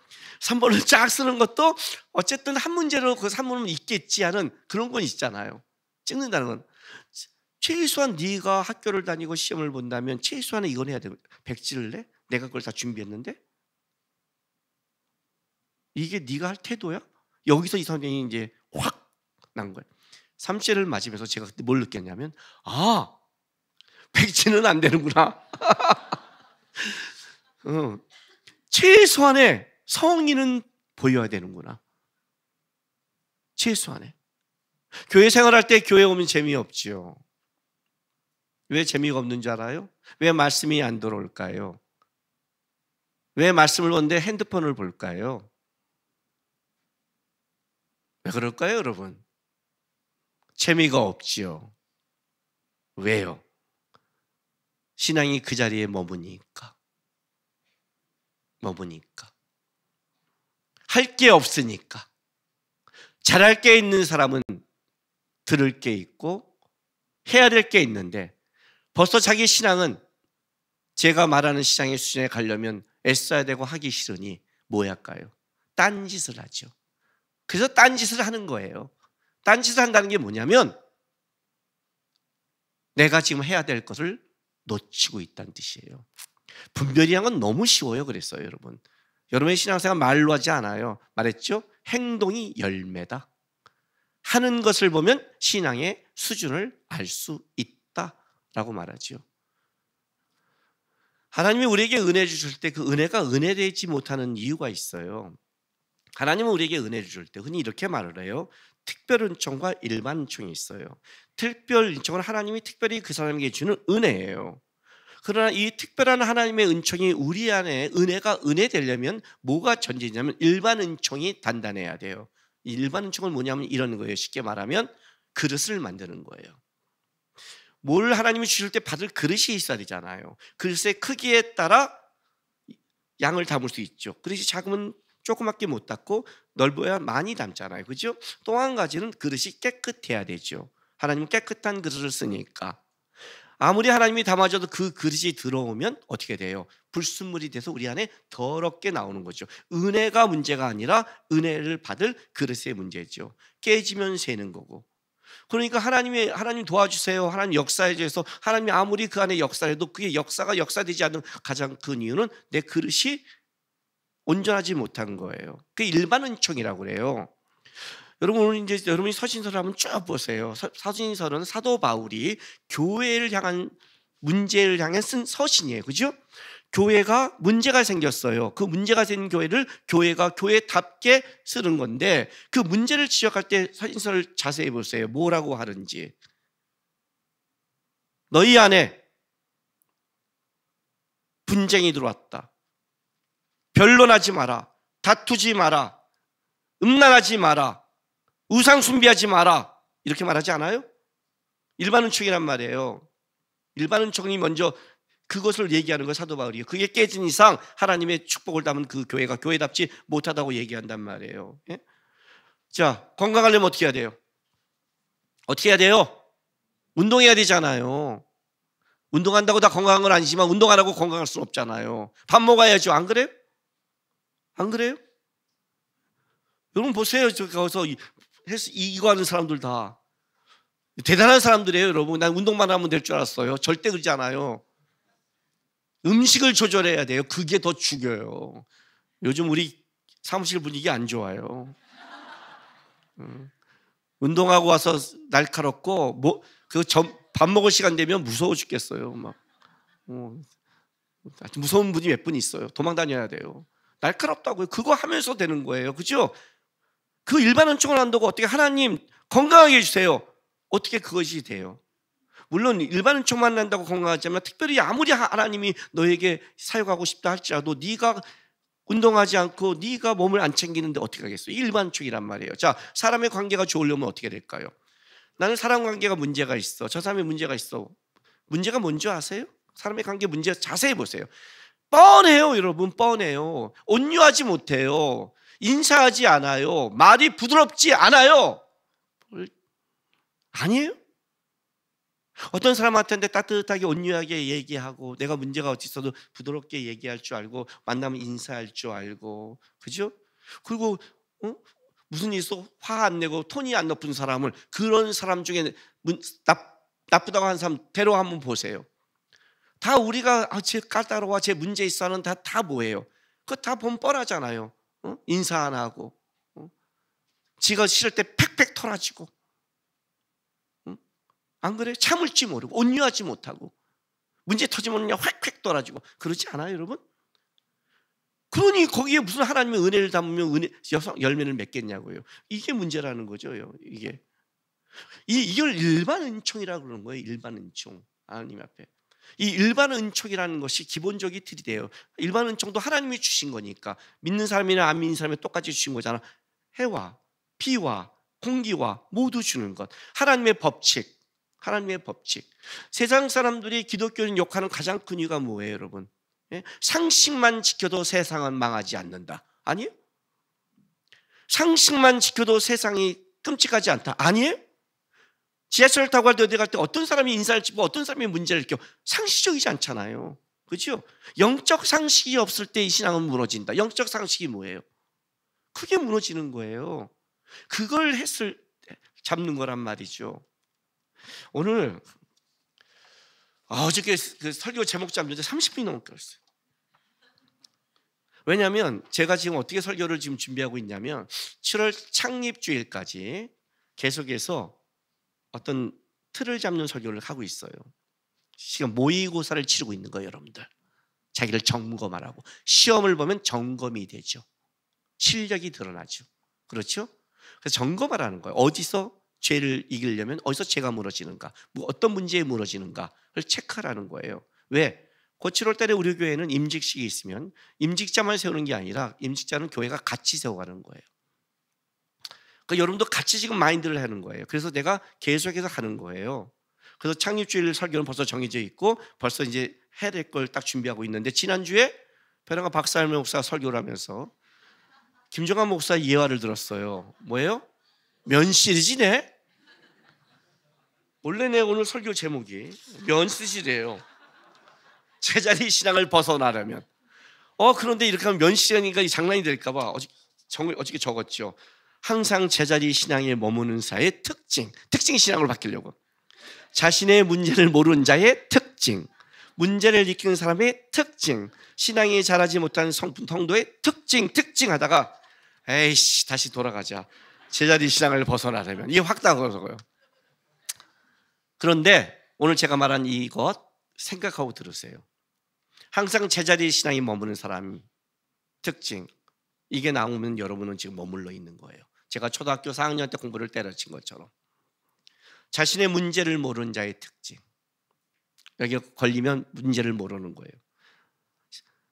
3번을 쫙 쓰는 것도 어쨌든 한 문제로 그 3번은 있겠지 하는 그런 건 있잖아요. 찍는다는 건. 최소한 네가 학교를 다니고 시험을 본다면 최소한은 이건 해야 돼. 백지를 내? 내가 그걸 다 준비했는데? 이게 네가 할 태도야? 여기서 이 선생님이 이제 확 난 거예요. 3제를 맞으면서 제가 그때 뭘 느꼈냐면 백지는 안 되는구나. 최소한의 성의는 보여야 되는구나. 최소한의. 교회 생활할 때 교회 오면 재미없지요. 왜 재미가 없는 줄 알아요? 왜 말씀이 안 들어올까요? 왜 말씀을 보는데 핸드폰을 볼까요? 왜 그럴까요, 여러분? 재미가 없지요. 왜요? 신앙이 그 자리에 머무니까. 할 게 없으니까. 잘할 게 있는 사람은 들을 게 있고 해야 될 게 있는데 벌써 자기 신앙은 제가 말하는 신앙의 수준에 가려면 애써야 되고 하기 싫으니 뭐 할까요? 딴짓을 하죠. 그래서 딴짓을 하는 거예요. 딴짓을 한다는 게 뭐냐면 내가 지금 해야 될 것을 놓치고 있다는 뜻이에요. 분별이란 건 너무 쉬워요. 그랬어요, 여러분. 여러분의 신앙생활 말로 하지 않아요. 말했죠? 행동이 열매다. 하는 것을 보면 신앙의 수준을 알 수 있다라고 말하죠. 하나님이 우리에게 은혜 주실 때 그 은혜가 은혜되지 못하는 이유가 있어요. 하나님은 우리에게 은혜를 줄 때 흔히 이렇게 말을 해요. 특별 은총과 일반 은총이 있어요. 특별 은총은 하나님이 특별히 그 사람에게 주는 은혜예요. 그러나 이 특별한 하나님의 은총이 우리 안에 은혜가 은혜되려면 뭐가 전제냐면 일반 은총이 단단해야 돼요. 일반 은총은 뭐냐면 이런 거예요. 쉽게 말하면 그릇을 만드는 거예요. 뭘 하나님이 주실 때 받을 그릇이 있어야 되잖아요. 그릇의 크기에 따라 양을 담을 수 있죠. 그릇이 작으면 조그맣게 못 담고 넓어야 많이 담잖아요. 그죠? 또 한 가지는 그릇이 깨끗해야 되죠. 하나님은 깨끗한 그릇을 쓰니까. 아무리 하나님이 담아줘도 그 그릇이 들어오면 어떻게 돼요? 불순물이 돼서 우리 안에 더럽게 나오는 거죠. 은혜가 문제가 아니라 은혜를 받을 그릇의 문제죠. 깨지면 새는 거고. 그러니까 하나님 도와주세요. 하나님 역사해 주셔서 하나님이 아무리 그 안에 역사해도 그게 역사되지 않는 가장 큰 이유는 내 그릇이 온전하지 못한 거예요. 그게 일반 은총이라고 그래요. 여러분 오늘 이제 여러분이 서신서를 한번 쭉 보세요. 서신서는 사도 바울이 교회를 향한 문제를 향해 쓴 서신이에요. 그죠? 교회가 문제가 생겼어요. 그 문제가 생긴 교회를 교회가 교회답게 쓰는 건데 그 문제를 지적할 때 서신서를 자세히 보세요. 뭐라고 하는지. 너희 안에 분쟁이 들어왔다. 변론하지 마라. 다투지 마라. 음란하지 마라. 우상 숭배하지 마라. 이렇게 말하지 않아요? 일반 은총이란 말이에요. 일반 은총이 먼저 그것을 얘기하는 거 사도 바울이에요. 그게 깨진 이상 하나님의 축복을 담은 그 교회가 교회답지 못하다고 얘기한단 말이에요. 예? 자, 건강하려면 어떻게 해야 돼요? 어떻게 해야 돼요? 운동해야 되잖아요. 운동한다고 다 건강한 건 아니지만 운동 안 하고 건강할 수는 없잖아요. 밥 먹어야죠. 안 그래요? 안 그래요? 여러분 보세요. 저 가서 이거 하는 사람들 다 대단한 사람들이에요. 여러분 난 운동만 하면 될 줄 알았어요. 절대 그러지 않아요. 음식을 조절해야 돼요. 그게 더 죽여요. 요즘 우리 사무실 분위기 안 좋아요. 운동하고 와서 날카롭고 밥 먹을 시간 되면 무서워 죽겠어요. 막 무서운 분이 몇 분 있어요. 도망 다녀야 돼요. 날카롭다고요. 그거 하면서 되는 거예요. 그죠? 그 일반 은총을 한다고 어떻게 하나님 건강하게 해주세요. 어떻게 그것이 돼요? 물론 일반 은총만 한다고 건강하지만 특별히 아무리 하나님이 너에게 사역하고 싶다 할지라도 네가 운동하지 않고 네가 몸을 안 챙기는데 어떻게 하겠어요? 일반 은총이란 말이에요. 자, 사람의 관계가 좋으려면 어떻게 될까요? 나는 사람 관계가 문제가 있어. 저 사람의 문제가 있어. 문제가 뭔지 아세요? 사람의 관계 문제 자세히 보세요. 뻔해요, 여러분. 뻔해요. 온유하지 못해요. 인사하지 않아요. 말이 부드럽지 않아요. 아니에요? 어떤 사람한테 따뜻하게 온유하게 얘기하고 내가 문제가 어디 있어도 부드럽게 얘기할 줄 알고 만나면 인사할 줄 알고 그죠? 그리고 무슨 일 있어 화 안 내고 톤이 안 높은 사람을 그런 사람 중에 나쁘다고 하는 사람 데려 한번 보세요. 다 우리가 쟤 까다로워 쟤 문제 있어 하는 다 뭐예요? 그거 다 보면 뻔하잖아요. 인사 안 하고 지가 싫을 때 팩팩 털어지고 안 그래? 참을지 모르고 온유하지 못하고 문제 터지면 그냥 휙휙 떨어지고 그러지 않아요, 여러분? 그러니 거기에 무슨 하나님의 은혜를 담으면 열매를 맺겠냐고요. 이게 문제라는 거죠. 이걸 일반 은총이라고 그러는 거예요. 일반 은총. 하나님 앞에. 이 일반 은총이라는 것이 기본적인 틀이 돼요. 일반 은총도 하나님이 주신 거니까 믿는 사람이나 안 믿는 사람이 똑같이 주신 거잖아. 해와 비와 공기와 모두 주는 것. 하나님의 법칙. 세상 사람들이 기독교인 욕하는 가장 큰 이유가 뭐예요, 여러분? 상식만 지켜도 세상은 망하지 않는다. 아니에요? 상식만 지켜도 세상이 끔찍하지 않다. 아니에요? 지하철 타고 갈 때 어디 갈 때 어떤 사람이 인사를 짚고 어떤 사람이 문제를 일으켜 상식적이지 않잖아요. 그렇죠? 영적 상식이 없을 때 이 신앙은 무너진다. 영적 상식이 뭐예요? 그게 무너지는 거예요. 그걸 잡는 거란 말이죠. 오늘 어저께 그 설교 제목 잡는데 30분이 넘게 걸렸어요. 왜냐하면 제가 지금 어떻게 설교를 지금 준비하고 있냐면 7월 창립주일까지 계속해서 어떤 틀을 잡는 설교를 하고 있어요. 지금 모의고사를 치르고 있는 거예요, 여러분들. 자기를 점검하라고. 시험을 보면 점검이 되죠. 실력이 드러나죠. 그렇죠? 그래서 점검하라는 거예요. 어디서 죄를 이기려면 어디서 죄가 무너지는가, 어떤 문제에 무너지는가를 체크하라는 거예요. 왜? 그 7월 달에 우리 교회는 임직식이 있으면 임직자만 세우는 게 아니라 임직자는 교회가 같이 세워가는 거예요. 그러니까 여러분도 같이 지금 마인드를 하는 거예요. 그래서 내가 계속해서 하는 거예요. 그래서 창립주일 설교는 벌써 정해져 있고 벌써 이제 해야 될 걸 딱 준비하고 있는데, 지난주에 베랑아 박사할매 목사가 설교를 하면서 김정한 목사 예화를 들었어요. 뭐예요? 면시리지네. 원래 내 오늘 설교 제목이 면시리래요. 제자리 신앙을 벗어나려면. 그런데 이렇게 하면 면시리니까 이 장난이 될까 봐 어저께 적었죠. 항상 제자리 신앙에 머무는 자의 특징 신앙으로 바뀌려고. 자신의 문제를 모르는 자의 특징, 문제를 일으키는 사람의 특징, 신앙이 자라지 못한 성도의 특징 하다가 에이씨 다시 돌아가자. 제자리 신앙을 벗어나려면. 이게 확 나가서고요. 그런데 오늘 제가 말한 이것 생각하고 들으세요. 항상 제자리 신앙이 머무는 사람 특징, 이게 나오면 여러분은 지금 머물러 있는 거예요. 제가 초등학교 4학년 때 공부를 때려친 것처럼 자신의 문제를 모르는 자의 특징. 여기 걸리면 문제를 모르는 거예요.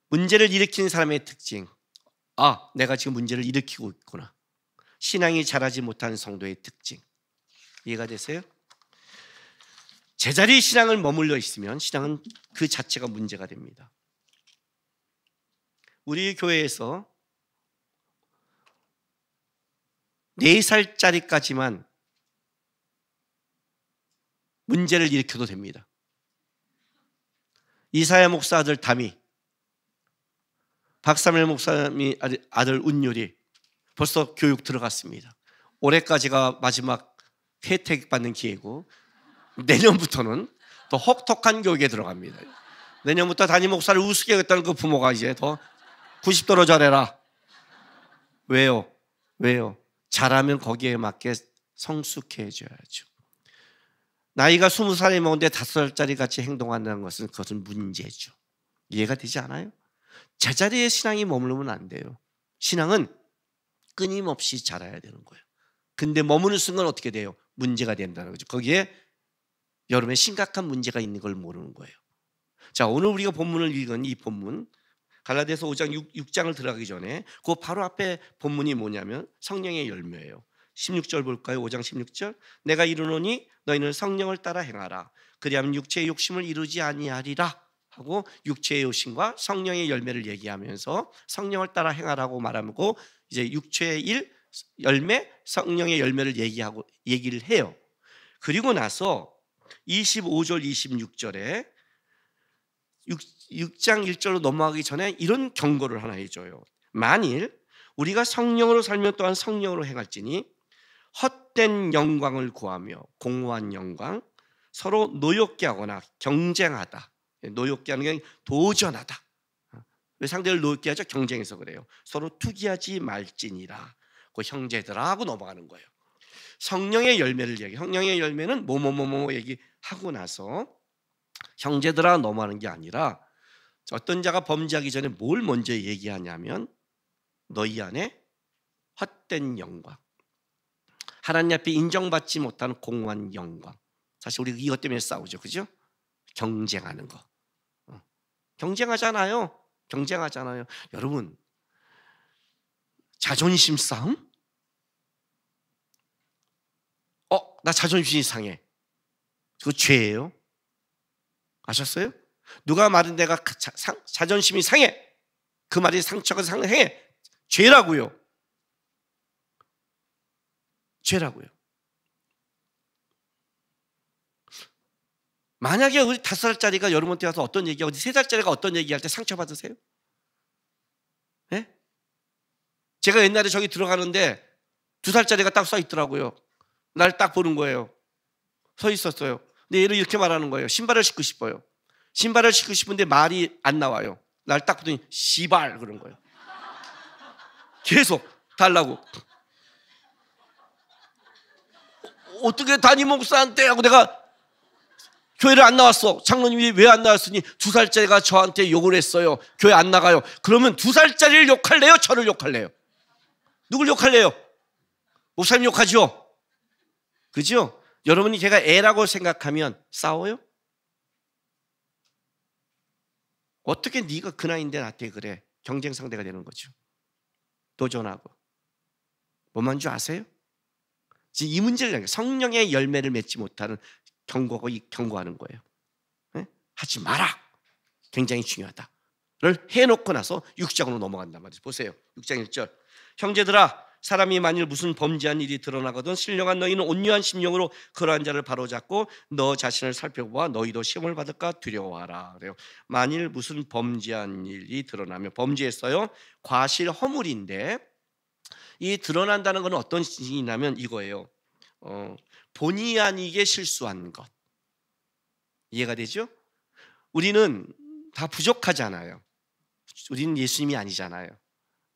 문제를 일으키는 사람의 특징. 내가 지금 문제를 일으키고 있구나. 신앙이 자라지 못한 성도의 특징. 이해가 되세요? 제자리 신앙을 머물러 있으면 신앙은 그 자체가 문제가 됩니다. 우리 교회에서 4살짜리까지만 문제를 일으켜도 됩니다. 이사야 목사 아들 담이, 박사멜 목사님 아들 운율이 벌써 교육 들어갔습니다. 올해까지가 마지막 혜택 받는 기회고 내년부터는 더 혹독한 교육에 들어갑니다. 내년부터 담임 목사를 우습게 했다는 그 부모가 이제 더 90도로 잘해라. 왜요? 잘하면 거기에 맞게 성숙해져야죠. 나이가 20살이 먹는데 5살짜리 같이 행동한다는 것은 그것은 문제죠. 이해가 되지 않아요? 제자리에 신앙이 머무르면 안 돼요. 신앙은 끊임없이 자라야 되는 거예요. 근데 머무는 순간 어떻게 돼요? 문제가 된다는 거죠. 거기에 여러분의 심각한 문제가 있는 걸 모르는 거예요. 자, 오늘 우리가 본문을 읽은 이 본문 갈라디아서 5장 6장을 들어가기 전에 그 바로 앞에 본문이 뭐냐면 성령의 열매예요. 16절 볼까요? 5장 16절. 내가 이르노니 너희는 성령을 따라 행하라. 그리하면 육체의 욕심을 이루지 아니하리라 하고 육체의 욕심과 성령의 열매를 얘기하면서 성령을 따라 행하라고 말하고 이제 육체의 일, 열매, 성령의 열매를 얘기를 해요. 그리고 나서 25절 26절에 6장 1절로 넘어가기 전에 이런 경고를 하나 해줘요. 만일 우리가 성령으로 살면 또한 성령으로 행할지니 헛된 영광을 구하며 공허한 영광, 서로 노엽게 하거나 경쟁하다. 노엽게 하는 게 도전하다. 왜 상대를 노엽게 하죠? 경쟁해서 그래요. 서로 투기하지 말지니라. 그 형제들아 하고 넘어가는 거예요. 성령의 열매를 얘기해. 성령의 열매는 뭐뭐뭐뭐 얘기하고 나서 형제들아 넘어가는 게 아니라 어떤 자가 범죄하기 전에 뭘 먼저 얘기하냐면 너희 안에 헛된 영광, 하나님 앞에 인정받지 못하는 공허한 영광. 사실 우리 이것 때문에 싸우죠, 그죠? 경쟁하는 거. 경쟁하잖아요. 여러분, 자존심 싸움? 나 자존심이 상해. 그거 죄예요. 아셨어요? 누가 말은 내가 자존심이 상해. 그 말이 상처가 상해. 죄라고요. 만약에 우리 5살짜리가 여러분한테 와서 어떤 얘기하고 3살짜리가 어떤 얘기할 때 상처받으세요? 네? 제가 옛날에 저기 들어가는데 2살짜리가 딱 서 있더라고요. 날 딱 보는 거예요. 서 있었어요. 근데 얘를 이렇게 말하는 거예요. 신발을 신고 싶어요. 신발을 신고 싶은데 말이 안 나와요. 날 딱 보더니 시발 그런 거예요. 계속 달라고. 어떻게 담임 목사한테 하고 내가 교회를 안 나왔어. 장로님이 왜 안 나왔으니 2살짜리가 저한테 욕을 했어요. 교회 안 나가요. 그러면 2살짜리를 욕할래요? 저를 욕할래요? 누굴 욕할래요? 목사님 욕하죠? 그죠? 여러분이 걔가 애라고 생각하면 싸워요? 어떻게 네가 그 나이인데 나한테 그래? 경쟁 상대가 되는 거죠. 도전하고. 뭐만 줄 아세요? 지금 이 문제를 성령의 열매를 맺지 못하는 경고하는 거예요. 네? 하지 마라. 굉장히 중요하다를 해놓고 나서 6장으로 넘어간단 말이죠. 보세요. 6장 1절. 형제들아, 사람이 만일 무슨 범죄한 일이 드러나거든 신령한 너희는 온유한 심령으로 그러한 자를 바로잡고 너 자신을 살펴보아 너희도 시험을 받을까 두려워하라. 그래요. 만일 무슨 범죄한 일이 드러나면, 범죄했어요. 과실 허물인데, 이 드러난다는 것은 어떤 뜻이냐면 이거예요. 본의 아니게 실수한 것. 이해가 되죠? 우리는 다 부족하잖아요. 우리는 예수님이 아니잖아요.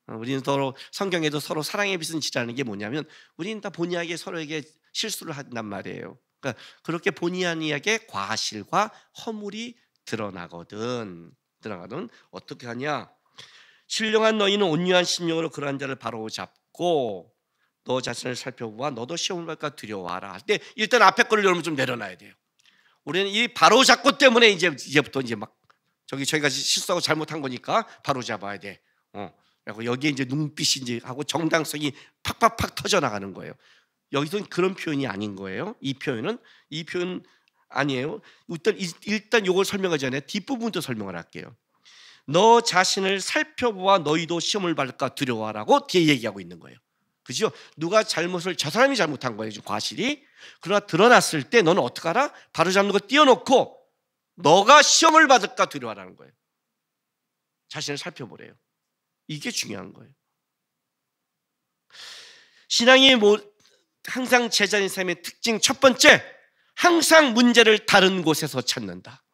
우리는 서로, 성경에도 서로 사랑의 빛은 지라는 게 뭐냐면 우리는 다 본의 아니게 서로에게 실수를 한단 말이에요. 그러니까 그렇게 본의 아니게 과실과 허물이 드러나거든 어떻게 하냐? 신령한 너희는 온유한 심령으로 그러한 자를 바로 잡고 너 자신을 살펴보아 너도 시험을 받을까 두려워하라. 근데 일단 앞에 거를 여러분 좀 내려놔야 돼요. 우리는 이 바로 잡고 때문에 이제부터 막 저희가 실수하고 잘못한 거니까 바로 잡아야 돼. 그리고 여기에 이제 눈빛이 이제 하고 정당성이 팍팍팍 터져 나가는 거예요. 여기서는 그런 표현이 아닌 거예요. 이 표현 아니에요. 일단 이걸 설명하기 전에 뒷부분부터 설명을 할게요. 너 자신을 살펴보아 너희도 시험을 받을까 두려워하라고 뒤에 얘기하고 있는 거예요. 그죠? 누가 저 사람이 잘못한 거예요. 과실이. 그러나 드러났을 때 너는 어떡하라? 바로 잡는 거 띄워놓고 너가 시험을 받을까 두려워하라는 거예요. 자신을 살펴보래요. 이게 중요한 거예요. 신앙이 항상 제자인 삶의 특징 첫 번째, 항상 문제를 다른 곳에서 찾는다.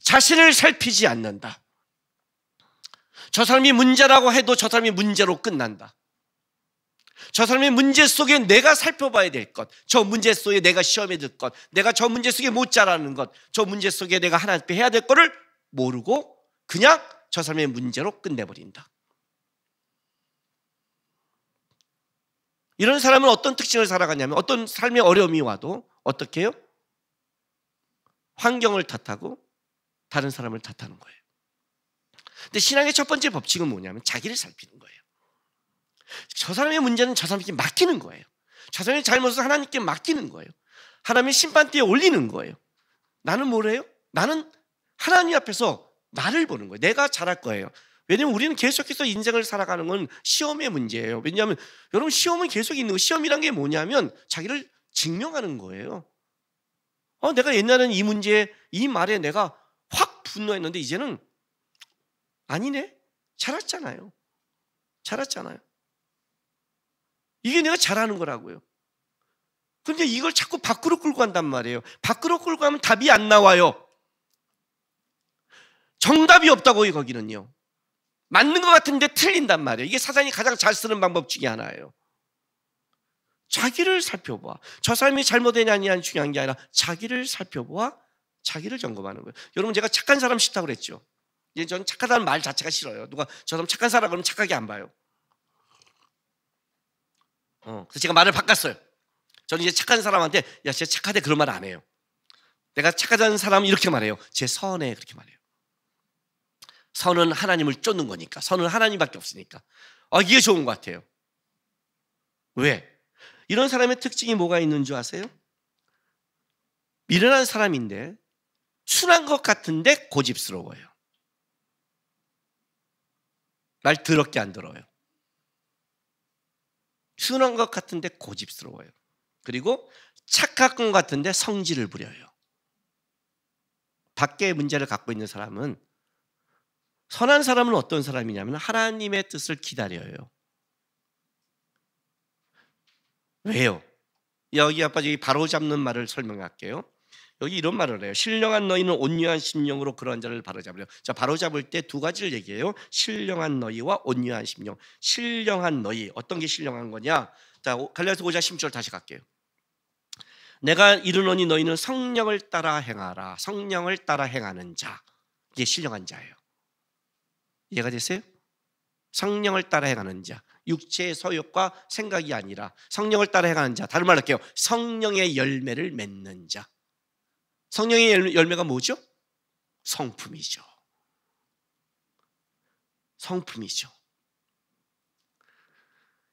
자신을 살피지 않는다. 저 사람이 문제라고 해도 저 사람이 문제로 끝난다. 저 사람의 문제 속에 내가 살펴봐야 될 것, 저 문제 속에 내가 시험에 들 것, 내가 저 문제 속에 못 자라는 것, 저 문제 속에 내가 하나님 앞에 해야 될 거를 모르고 그냥 저 사람의 문제로 끝내버린다. 이런 사람은 어떤 특징을 살아가냐면 어떤 삶의 어려움이 와도 어떻게 해요? 환경을 탓하고 다른 사람을 탓하는 거예요. 근데 신앙의 첫 번째 법칙은 뭐냐면 자기를 살피는 거예요. 저 사람의 문제는 저 사람에게 맡기는 거예요. 저 사람의 잘못을 하나님께 맡기는 거예요. 하나님의 심판대에 올리는 거예요. 나는 뭐래요? 나는 하나님 앞에서 나를 보는 거예요. 내가 잘할 거예요. 왜냐하면 우리는 계속해서 인생을 살아가는 건 시험의 문제예요. 왜냐하면 여러분 시험은 계속 있는 거예요. 시험이란 게 뭐냐면 자기를 증명하는 거예요. 내가 옛날에는 이 문제에 이 말에 내가 확 분노했는데 이제는 아니네. 잘했잖아요. 이게 내가 잘하는 거라고요. 그런데 이걸 자꾸 밖으로 끌고 간단 말이에요. 밖으로 끌고 가면 답이 안 나와요. 정답이 없다고요. 거기는요. 맞는 것 같은데 틀린단 말이에요. 이게 사단이 가장 잘 쓰는 방법 중에 하나예요. 자기를 살펴봐. 저 사람이 잘못했냐 아니냐 중요한 게 아니라 자기를 살펴보아 자기를 점검하는 거예요. 여러분 제가 착한 사람 싫다고 그랬죠. 이제 저는 착하다는 말 자체가 싫어요. 누가 저 사람 착한 사람 그러면 착하게 안 봐요. 그래서 제가 말을 바꿨어요. 저는 이제 착한 사람한테 야, 쟤 착하대 그런 말 안 해요. 내가 착하다는 사람은 이렇게 말해요. 쟤 선해 그렇게 말해요. 선은 하나님을 쫓는 거니까. 선은 하나님밖에 없으니까. 이게 좋은 것 같아요. 왜? 이런 사람의 특징이 뭐가 있는 줄 아세요? 미련한 사람인데 순한 것 같은데 고집스러워요. 말 더럽게 안 들어요. 순한 것 같은데 고집스러워요. 그리고 착한 것 같은데 성질을 부려요. 밖에 문제를 갖고 있는 사람은, 선한 사람은 어떤 사람이냐면 하나님의 뜻을 기다려요. 왜요? 여기 아빠 바로 잡는 말을 설명할게요. 여기 이런 말을 해요. 신령한 너희는 온유한 심령으로 그러한 자를 바로잡으려. 자, 바로잡을 때 두 가지를 얘기해요. 신령한 너희와 온유한 심령. 신령한 너희, 어떤 게 신령한 거냐? 자, 갈라디아서 5장 10절 다시 갈게요. 내가 이르노니 너희는 성령을 따라 행하라. 성령을 따라 행하는 자, 이게 신령한 자예요. 이해가 됐어요? 성령을 따라 행하는 자, 육체의 소욕과 생각이 아니라 성령을 따라 행하는 자. 다른 말로 할게요. 성령의 열매를 맺는 자. 성령의 열매가 뭐죠? 성품이죠. 성품이죠.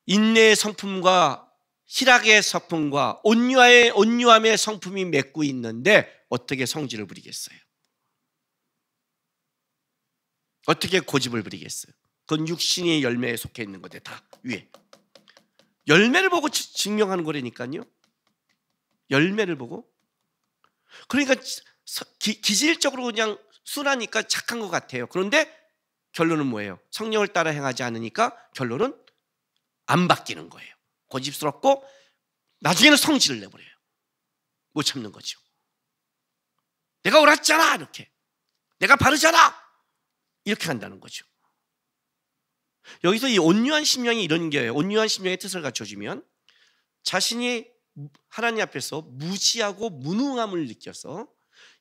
인내의 성품과 희락의 서풍과 온유함의 성품이 맺고 있는데 어떻게 성질을 부리겠어요? 어떻게 고집을 부리겠어요? 그건 육신의 열매에 속해 있는 거대. 다 위에 열매를 보고 증명하는 거라니까요. 열매를 보고. 그러니까 기질적으로 그냥 순하니까 착한 것 같아요. 그런데 결론은 뭐예요? 성령을 따라 행하지 않으니까 결론은 안 바뀌는 거예요. 고집스럽고 나중에는 성질을 내버려요. 못 참는 거죠. 내가 옳았잖아 이렇게, 내가 바르잖아 이렇게 한다는 거죠. 여기서 이 온유한 심령이 이런 게예요. 온유한 심령의 뜻을 갖춰주면 자신이 하나님 앞에서 무지하고 무능함을 느껴서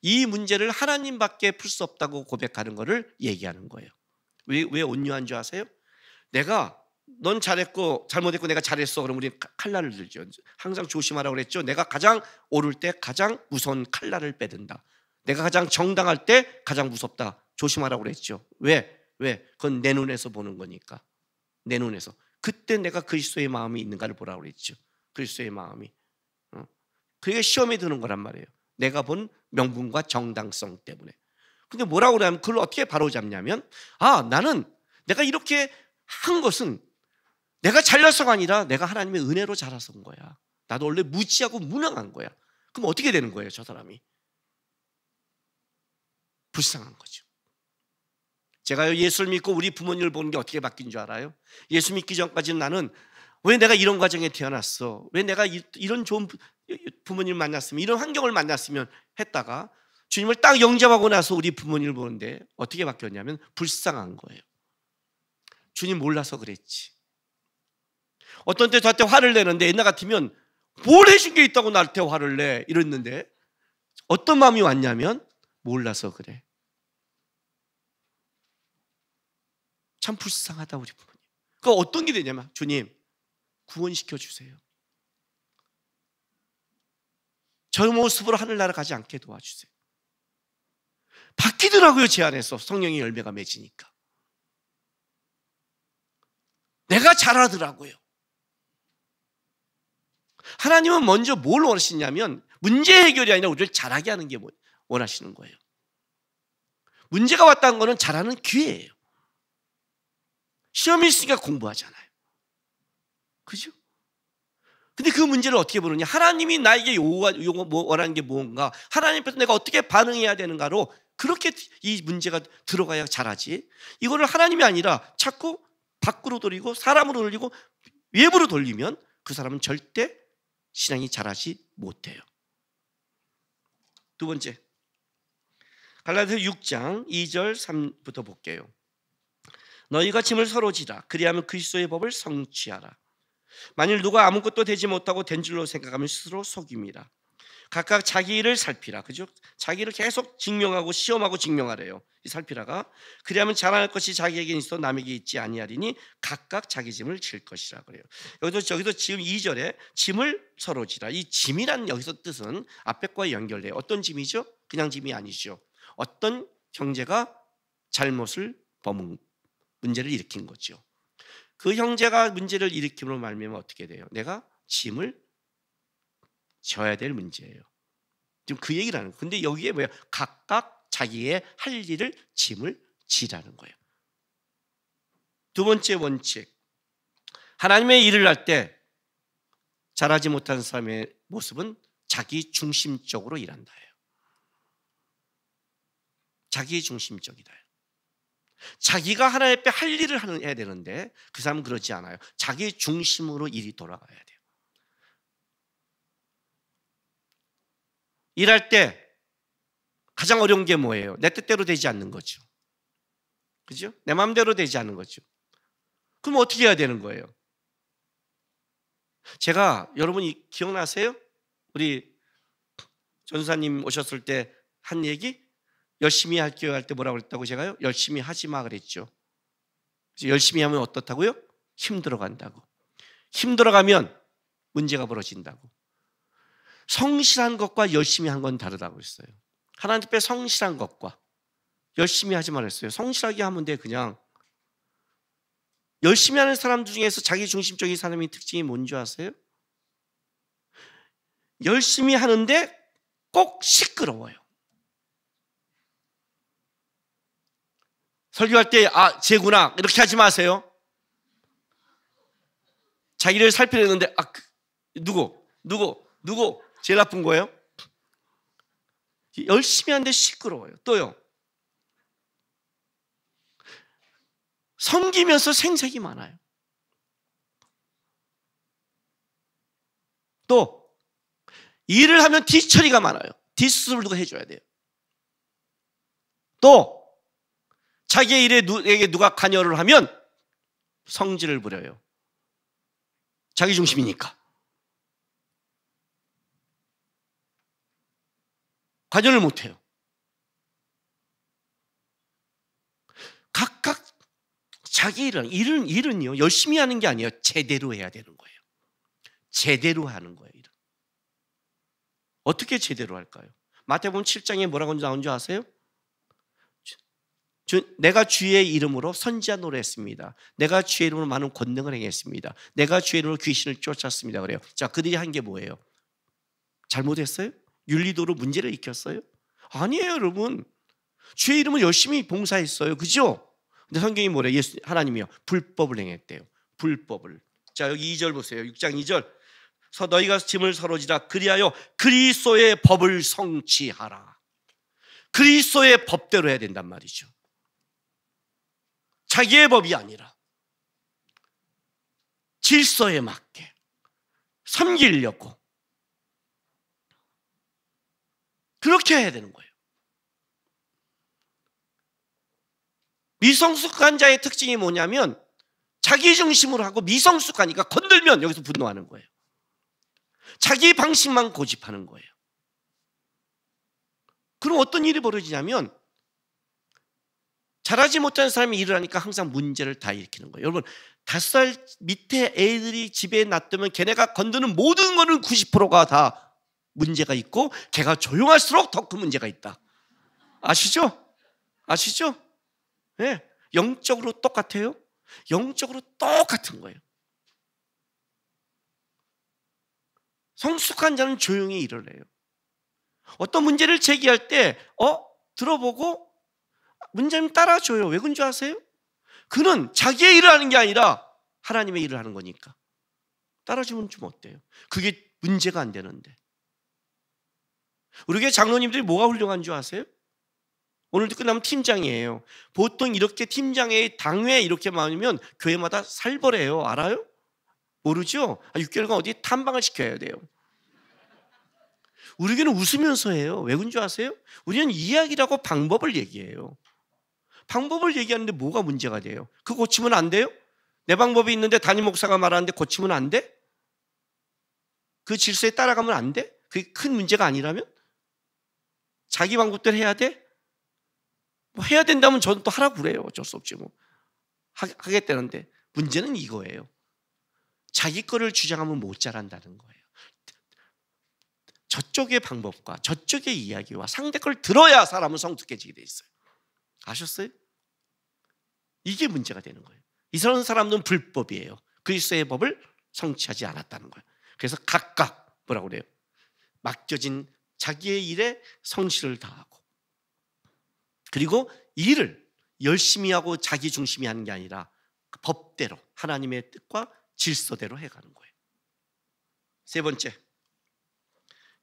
이 문제를 하나님밖에 풀 수 없다고 고백하는 것을 얘기하는 거예요. 왜 온유한 줄 아세요? 넌 잘했고 잘못했고 내가 잘했어. 그럼 우리 칼날을 들죠. 항상 조심하라고 그랬죠. 내가 가장 옳을 때 가장 무서운 칼날을 빼든다. 내가 가장 정당할 때 가장 무섭다. 조심하라고 그랬죠. 왜? 그건 내 눈에서 보는 거니까. 내 눈에서. 그때 내가 그리스도의 마음이 있는가를 보라고 그랬죠. 그리스도의 마음이. 그게 시험에 드는 거란 말이에요. 내가 본 명분과 정당성 때문에. 근데 뭐라고 그러냐면 그걸 어떻게 바로잡냐면 나는 내가 이렇게 한 것은 내가 잘나서가 아니라 내가 하나님의 은혜로 자라서 온 거야. 나도 원래 무지하고 무능한 거야. 그럼 어떻게 되는 거예요, 저 사람이? 불쌍한 거죠. 제가 예수를 믿고 우리 부모님을 보는 게 어떻게 바뀐 줄 알아요? 예수 믿기 전까지는 나는 왜 내가 이런 가정에 태어났어? 왜 내가 이런 좋은 부모님을 만났으면, 이런 환경을 만났으면 했다가 주님을 딱 영접하고 나서 우리 부모님을 보는데 어떻게 바뀌었냐면 불쌍한 거예요. 주님 몰라서 그랬지. 어떤 때 저한테 화를 내는데 옛날 같으면 뭘 해준 게 있다고 나한테 화를 내 이랬는데 어떤 마음이 왔냐면 몰라서 그래. 참 불쌍하다 우리 부모님. 그 어떤 게 되냐면 주님 구원시켜 주세요. 저 모습으로 하늘나라 가지 않게 도와주세요. 바뀌더라고요. 제 안에서 성령의 열매가 맺으니까. 내가 잘하더라고요. 하나님은 먼저 뭘 원하시냐면 문제 해결이 아니라 우리를 잘하게 하는 게 원하시는 거예요. 문제가 왔다는 거는 잘하는 기회예요. 시험이 있으니까 공부하잖아요. 그죠? 근데 그 문제를 어떻게 보느냐? 하나님이 나에게 원하는 게 뭔가, 하나님 앞에서 내가 어떻게 반응해야 되는가로 그렇게 이 문제가 들어가야 잘하지. 이거를 하나님이 아니라 자꾸 밖으로 돌리고 사람으로 돌리고 외부로 돌리면 그 사람은 절대 신앙이 잘하지 못해요. 두 번째, 갈라디아서 6장 2절 3부터 볼게요. 너희가 짐을 서로 지라. 그리하면 그리스도의 법을 성취하라. 만일 누가 아무것도 되지 못하고 된 줄로 생각하면 스스로 속임이라. 각각 자기 일을 살피라. 그죠? 자기를 계속 증명하고 시험하고 증명하래요. 이 살피라가. 그리하면 자랑할 것이 자기에게 있어 남에게 있지 아니하리니 각각 자기 짐을 질 것이라 그래요. 여기서 지금 2절에 짐을 서로 지라. 이 짐이란 여기서 뜻은 앞에 거와 연결돼요. 어떤 짐이죠? 그냥 짐이 아니죠. 어떤 형제가 잘못을 문제를 일으킨 거죠. 그 형제가 문제를 일으킴으로 말미암아 어떻게 돼요? 내가 짐을 져야 될 문제예요. 지금 그 얘기를 하는 거예요. 근데 여기에 뭐예요? 각각 자기의 할 일을 짐을 지라는 거예요. 두 번째 원칙, 하나님의 일을 할 때 잘하지 못하는 사람의 모습은 자기 중심적으로 일한다예요. 자기 중심적이다. 자기가 하나님 앞에 할 일을 해야 되는데 그 사람은 그러지 않아요. 자기 중심으로 일이 돌아가야 돼요. 일할 때 가장 어려운 게 뭐예요? 내 뜻대로 되지 않는 거죠. 그죠? 내 마음대로 되지 않는 거죠. 그럼 어떻게 해야 되는 거예요? 제가, 여러분이 기억나세요? 우리 전사님 오셨을 때 한 얘기? 열심히 할게요 할 때 뭐라고 그랬다고 제가요? 열심히 하지 마 그랬죠. 열심히 하면 어떻다고요? 힘들어 간다고. 힘들어 가면 문제가 벌어진다고. 성실한 것과 열심히 한 건 다르다고 했어요. 하나님 앞에 성실한 것과 열심히 하지 말았어요. 성실하게 하면 돼. 그냥 열심히 하는 사람들 중에서 자기 중심적인 사람의 특징이 뭔지 아세요? 열심히 하는데 꼭 시끄러워요. 설교할 때 쟤구나 이렇게 하지 마세요. 자기를 살피려는데 누구 제일 나쁜 거예요? 열심히 하는데 시끄러워요. 또요, 섬기면서 생색이 많아요. 또 일을 하면 뒷처리가 많아요. 뒷수습을 누가 해줘야 돼요. 또 자기의 일에 누가 관여를 하면 성질을 부려요. 자기 중심이니까. 관여를 못해요. 각각 자기 일은요 열심히 하는 게 아니에요. 제대로 해야 되는 거예요. 제대로 하는 거예요. 일은. 어떻게 제대로 할까요? 마태복음 7장에 뭐라고 나온 줄 아세요? 내가 주의 이름으로 선지자 노래했습니다. 내가 주의 이름으로 많은 권능을 행했습니다. 내가 주의 이름으로 귀신을 쫓았습니다. 그래요. 자, 그들이 한 게 뭐예요? 잘못했어요? 윤리도로 문제를 일으켰어요? 아니에요, 여러분. 주의 이름을 열심히 봉사했어요. 그죠? 근데 성경이 뭐래요? 하나님이요. 불법을 행했대요. 불법을. 자, 여기 2절 보세요. 6장 2절. 너희가 짐을 서로지라 그리하여 그리스도의 법을 성취하라. 그리스도의 법대로 해야 된단 말이죠. 자기의 법이 아니라 질서에 맞게 섬기려고 그렇게 해야 되는 거예요. 미성숙한 자의 특징이 뭐냐면 자기 중심으로 하고 미성숙하니까 건들면 여기서 분노하는 거예요. 자기 방식만 고집하는 거예요. 그럼 어떤 일이 벌어지냐면 잘하지 못하는 사람이 일을 하니까 항상 문제를 다 일으키는 거예요. 여러분 5살 밑에 애들이 집에 놔두면 걔네가 건드는 모든 거는 90%가 다 문제가 있고 걔가 조용할수록 더 큰 문제가 있다. 아시죠? 아시죠? 네. 영적으로 똑같아요. 영적으로 똑같은 거예요. 성숙한 자는 조용히 일을 해요. 어떤 문제를 제기할 때 들어보고 문제는 따라줘요. 왜 그런 줄 아세요? 그는 자기의 일을 하는 게 아니라 하나님의 일을 하는 거니까. 따라주면 좀 어때요? 그게 문제가 안 되는데. 우리 교회 장로님들이 뭐가 훌륭한 줄 아세요? 오늘도 끝나면 팀장이에요. 보통 이렇게 팀장의 당회 이렇게 많으면 교회마다 살벌해요. 알아요? 모르죠? 6개월간 어디 탐방을 시켜야 돼요. 우리 교회는 웃으면서 해요. 왜 그런 줄 아세요? 우리는 이야기라고 방법을 얘기해요. 방법을 얘기하는데 뭐가 문제가 돼요? 그거 고치면 안 돼요? 내 방법이 있는데 담임 목사가 말하는데 고치면 안 돼? 그 질서에 따라가면 안 돼? 그게 큰 문제가 아니라면? 자기 방법대로 해야 돼? 뭐 해야 된다면 저는 또 하라고 그래요. 어쩔 수 없지 뭐. 하겠다는데 문제는 이거예요. 자기 거를 주장하면 못 자란다는 거예요. 저쪽의 방법과 저쪽의 이야기와 상대 걸 들어야 사람은 성숙해지게 돼 있어요. 아셨어요? 이게 문제가 되는 거예요. 이런 사람들은 불법이에요. 그리스도의 법을 성취하지 않았다는 거예요. 그래서 각각 뭐라고 그래요? 맡겨진 자기의 일에 성실을 다하고 그리고 일을 열심히 하고 자기 중심이 하는 게 아니라 법대로 하나님의 뜻과 질서대로 해가는 거예요. 세 번째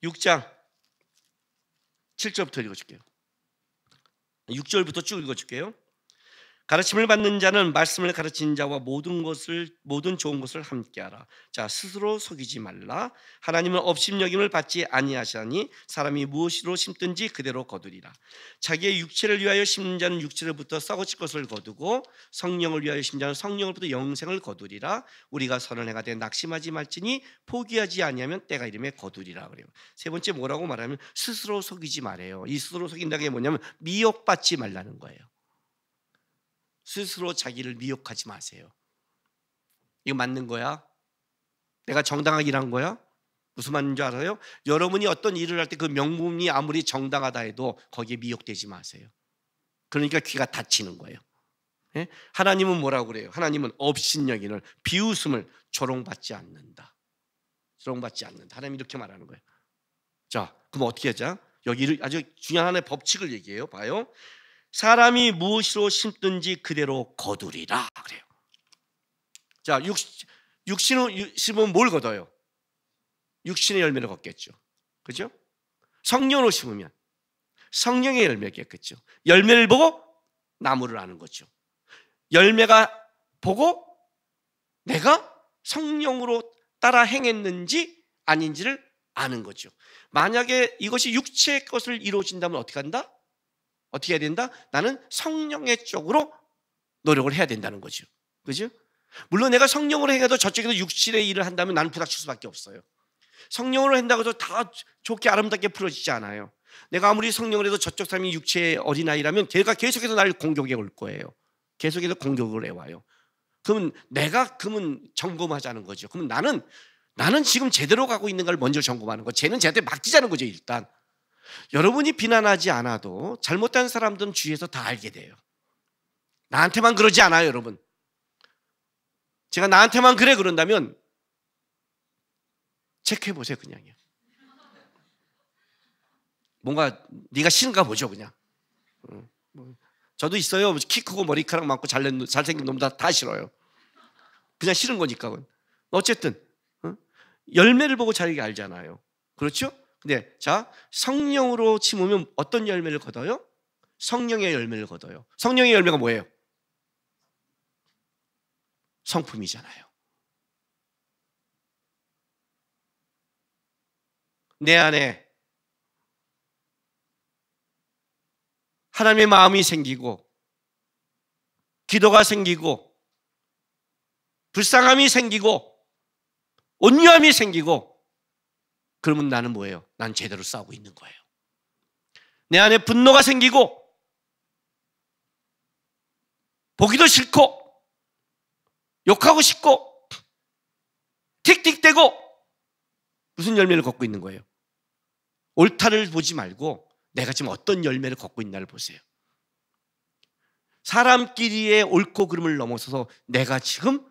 6장 7절부터 읽어줄게요. 6절부터 쭉 읽어줄게요. 가르침을 받는 자는 말씀을 가르치는 자와 모든 좋은 것을 함께하라. 자, 스스로 속이지 말라. 하나님은 업심여김을 받지 아니하시나니 사람이 무엇으로 심든지 그대로 거두리라. 자기의 육체를 위하여 심는 자는 육체로부터 썩어질 것을 거두고 성령을 위하여 심는 자는 성령으로부터 영생을 거두리라. 우리가 선을 행하되 낙심하지 말지니 포기하지 아니하면 때가 이름에 거두리라. 그래요. 세 번째 뭐라고 말하면 스스로 속이지 말아요. 이 스스로 속인다는 게 뭐냐면 미혹받지 말라는 거예요. 스스로 자기를 미혹하지 마세요. 이거 맞는 거야? 내가 정당하게 일한 거야? 무슨 말인지 알아요? 여러분이 어떤 일을 할 때 그 명분이 아무리 정당하다 해도 거기에 미혹되지 마세요. 그러니까 귀가 닫히는 거예요. 네? 하나님은 뭐라고 그래요? 하나님은 업신여기를 비웃음을 조롱받지 않는다. 조롱받지 않는다. 하나님이 이렇게 말하는 거예요. 자, 그럼 어떻게 하자? 여기 아주 중요한 하나의 법칙을 얘기해요. 봐요. 사람이 무엇으로 심든지 그대로 거두리라 그래요. 자, 육신으로 심으면 뭘 거둬요? 육신의 열매를 걷겠죠. 그죠? 성령으로 심으면 성령의 열매겠죠. 열매를 보고 나무를 아는 거죠. 열매가 보고 내가 성령으로 따라 행했는지 아닌지를 아는 거죠. 만약에 이것이 육체의 것을 이루어진다면 어떻게 한다? 어떻게 해야 된다? 나는 성령의 쪽으로 노력을 해야 된다는 거죠. 그죠? 물론 내가 성령으로 행해도 저쪽에서 육신의 일을 한다면 나는 부닥칠 수밖에 없어요. 성령으로 한다고 해서 다 좋게 아름답게 풀어지지 않아요. 내가 아무리 성령을 해도 저쪽 사람이 육체의 어린아이라면 걔가 계속해서 나를 공격해 올 거예요. 계속해서 공격을 해와요. 그러면 점검하자는 거죠. 그러면 나는 지금 제대로 가고 있는 걸 먼저 점검하는 거. 쟤는 쟤한테 맡기자는 거죠. 일단 여러분이 비난하지 않아도 잘못된 사람들은 주위에서 다 알게 돼요. 나한테만 그러지 않아요, 여러분. 제가 나한테만 그런다면 체크해 보세요, 그냥요. 뭔가 네가 싫은가 보죠, 그냥. 저도 있어요. 키 크고 머리카락 많고 잘생긴 놈 다 싫어요. 그냥 싫은 거니까. 어쨌든 열매를 보고 자기가 알잖아요. 그렇죠? 근데 자, 성령으로 심으면 어떤 열매를 거둬요? 성령의 열매를 거둬요. 성령의 열매가 뭐예요? 성품이잖아요. 내 안에 하나님의 마음이 생기고 기도가 생기고 불쌍함이 생기고 온유함이 생기고 그러면 나는 뭐예요? 난 제대로 싸우고 있는 거예요. 내 안에 분노가 생기고 보기도 싫고 욕하고 싶고 틱틱대고 무슨 열매를 걷고 있는 거예요? 옳다를 보지 말고 내가 지금 어떤 열매를 걷고 있나를 보세요. 사람끼리의 옳고 그름을 넘어서서 내가 지금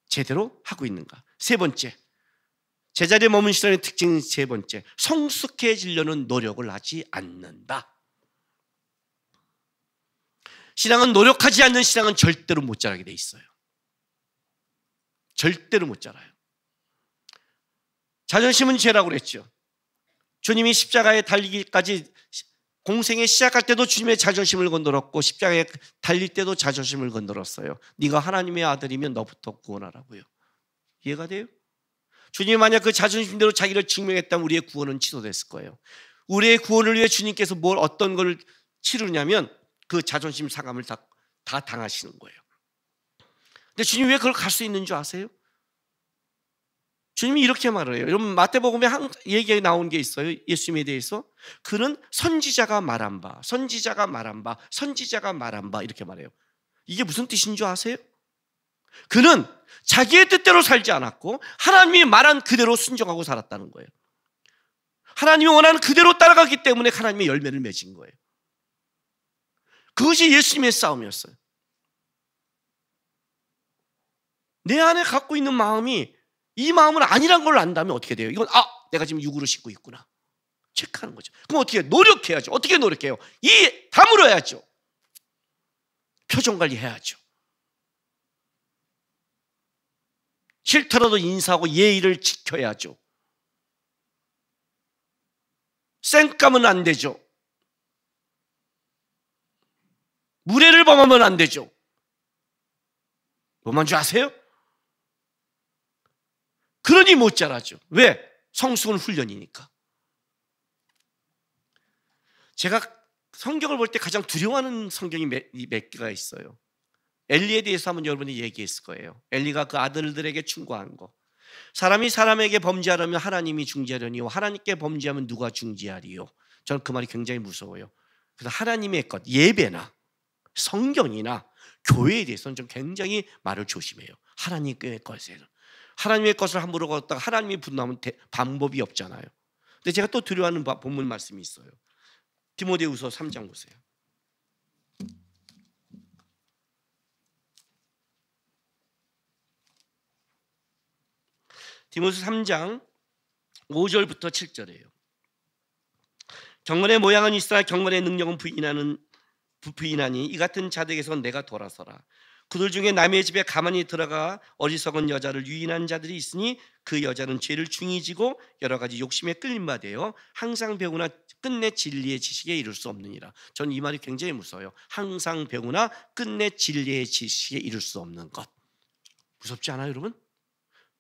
제대로 하고 있는가. 세 번째, 제자리에 머문 시간의 특징은 세 번째, 성숙해지려는 노력을 하지 않는다. 신앙은 노력하지 않는 신앙은 절대로 못 자라게 돼 있어요. 절대로 못 자라요. 자존심은 죄라고 그랬죠. 주님이 십자가에 달리기까지 공생에 시작할 때도 주님의 자존심을 건드렸고 십자가에 달릴 때도 자존심을 건드렸어요. 네가 하나님의 아들이면 너부터 구원하라고요. 이해가 돼요? 주님이 만약 그 자존심대로 자기를 증명했다면 우리의 구원은 취소됐을 거예요. 우리의 구원을 위해 주님께서 어떤 걸 치르냐면 그 자존심 상함을 다 당하시는 거예요. 근데 주님이 왜 그걸 갈 수 있는 줄 아세요? 주님이 이렇게 말을 해요. 여러분 마태복음에 얘기가 나온 게 있어요. 예수님에 대해서 그는 선지자가 말한 바, 선지자가 말한 바, 선지자가 말한 바 이렇게 말해요. 이게 무슨 뜻인 줄 아세요? 그는 자기의 뜻대로 살지 않았고 하나님이 말한 그대로 순종하고 살았다는 거예요. 하나님이 원하는 그대로 따라가기 때문에 하나님의 열매를 맺은 거예요. 그것이 예수님의 싸움이었어요. 내 안에 갖고 있는 마음이 이 마음은 아니란 걸 안다면 어떻게 돼요? 이건 내가 지금 육으로 싣고 있구나. 체크하는 거죠. 그럼 어떻게 해요? 노력해야죠. 어떻게 노력해요? 다물어야죠. 표정 관리해야죠. 싫더라도 인사하고 예의를 지켜야죠. 쌩까면 안 되죠. 무례를 범하면 안 되죠. 뭐만 줄 아세요? 그러니 못 자라죠. 왜? 성숙은 훈련이니까. 제가 성경을 볼 때 가장 두려워하는 성경이 몇 개가 있어요. 엘리에 대해서 한번 여러분이 얘기했을 거예요. 엘리가 그 아들들에게 충고한 거. 사람이 사람에게 범죄하려면 하나님이 중재하려니요 하나님께 범죄하면 누가 중재하리요. 저는 그 말이 굉장히 무서워요. 그래서 하나님의 것, 예배나 성경이나 교회에 대해서는 좀 굉장히 말을 조심해요. 하나님의 것에는. 하나님의 것을 함부로 걷다가 하나님이 분노하면 방법이 없잖아요. 근데 제가 또 두려워하는 본문 말씀이 있어요. 디모데후서 3장 보세요. 디모데후서 3장 5절부터 7절이에요. 경건의 모양은 있으나 경건의 능력은 부인하니 이 같은 자들에게서 내가 돌아서라. 그들 중에 남의 집에 가만히 들어가 어리석은 여자를 유인한 자들이 있으니 그 여자는 죄를 중히 지고 여러 가지 욕심에 끌린 바 되어 항상 배우나 끝내 진리의 지식에 이를 수 없느니라. 저는 이 말이 굉장히 무서워요. 항상 배우나 끝내 진리의 지식에 이를 수 없는 것. 무섭지 않아요, 여러분?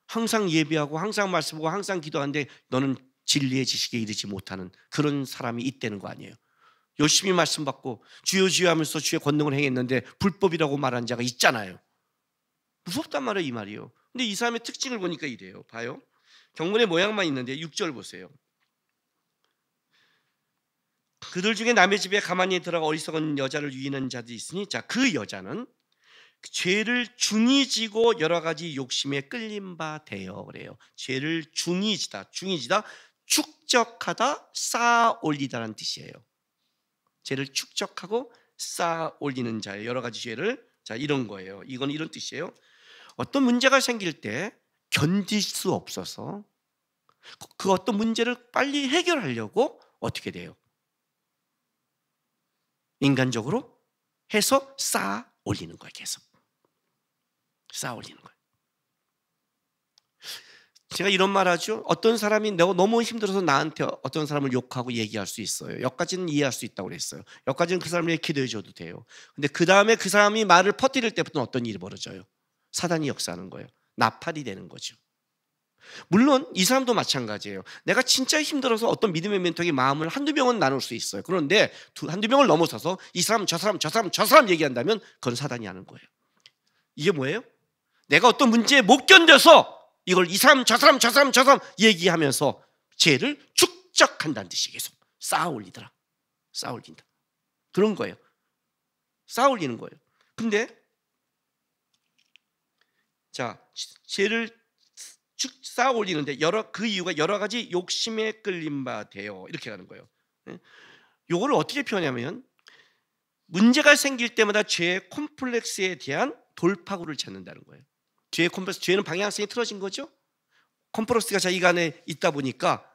항상 예배하고 항상 말씀하고 항상 기도하는데 너는 진리의 지식에 이르지 못하는 그런 사람이 있다는 거 아니에요. 열심히 말씀 받고 주여 주여 하면서 주의 권능을 행했는데 불법이라고 말한 자가 있잖아요. 무섭단 말이에요, 이 말이요. 근데 이 사람의 특징을 보니까 이래요. 봐요. 경건의 모양만 있는데 6절 보세요. 그들 중에 남의 집에 가만히 들어가 어리석은 여자를 유인한 자들이 있으니 자, 그 여자는 죄를 중히 지고 여러 가지 욕심에 끌린 바 되어 그래요. 죄를 중히 지다 축적하다 쌓아 올리다라는 뜻이에요. 죄를 축적하고 쌓아 올리는 자예요. 여러 가지 죄를. 자, 이런 거예요. 이건 이런 뜻이에요. 어떤 문제가 생길 때 견딜 수 없어서 그 어떤 문제를 빨리 해결하려고 어떻게 돼요? 인간적으로 해서 쌓아 올리는 거예요. 계속 쌓아 올리는 거예요. 제가 이런 말 하죠. 어떤 사람이 내가 너무 힘들어서 나한테 어떤 사람을 욕하고 얘기할 수 있어요. 여기까지는 이해할 수 있다고 그랬어요. 여기까지는 그 사람을 기도해 줘도 돼요. 근데 그 다음에 그 사람이 말을 퍼뜨릴 때부터는 어떤 일이 벌어져요? 사단이 역사하는 거예요. 나팔이 되는 거죠. 물론 이 사람도 마찬가지예요. 내가 진짜 힘들어서 어떤 믿음의 멘토에게 마음을 한두 명은 나눌 수 있어요. 그런데 한두 명을 넘어서서 이 사람 저 사람 얘기한다면 그건 사단이 하는 거예요. 이게 뭐예요? 내가 어떤 문제에 못 견뎌서 이걸 이 사람 저 사람 얘기하면서 죄를 축적한다는 뜻이 계속 쌓아 올리더라. 쌓아 올린다. 그런 거예요. 쌓아 올리는 거예요. 근데 자, 죄를 쌓아 올리는데 그 이유가 여러 가지 욕심에 끌린 바 돼요. 이렇게 가는 거예요. 이걸 어떻게 표현하냐면 문제가 생길 때마다 죄의 콤플렉스에 대한 돌파구를 찾는다는 거예요. 죄의 콤플렉스, 죄는 방향성이 틀어진 거죠. 콤플렉스가 자기가 안에 있다 보니까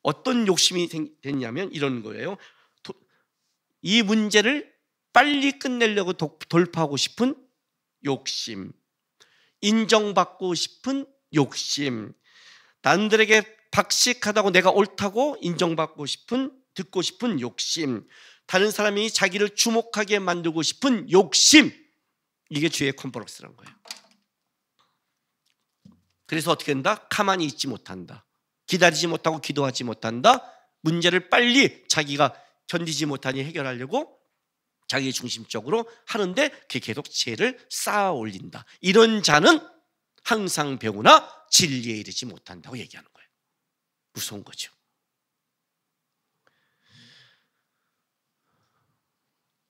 어떤 욕심이 됐냐면 이런 거예요. 이 문제를 빨리 끝내려고 돌파하고 싶은 욕심, 인정받고 싶은 욕심, 남들에게 박식하다고 내가 옳다고 인정받고 싶은, 듣고 싶은 욕심, 다른 사람이 자기를 주목하게 만들고 싶은 욕심, 이게 죄의 콤플렉스라는 거예요. 그래서 어떻게 된다? 가만히 있지 못한다. 기다리지 못하고 기도하지 못한다. 문제를 빨리 자기가 견디지 못하니 해결하려고 자기 중심적으로 하는데 그게 계속 죄를 쌓아 올린다. 이런 자는 항상 배우나 진리에 이르지 못한다고 얘기하는 거예요. 무서운 거죠.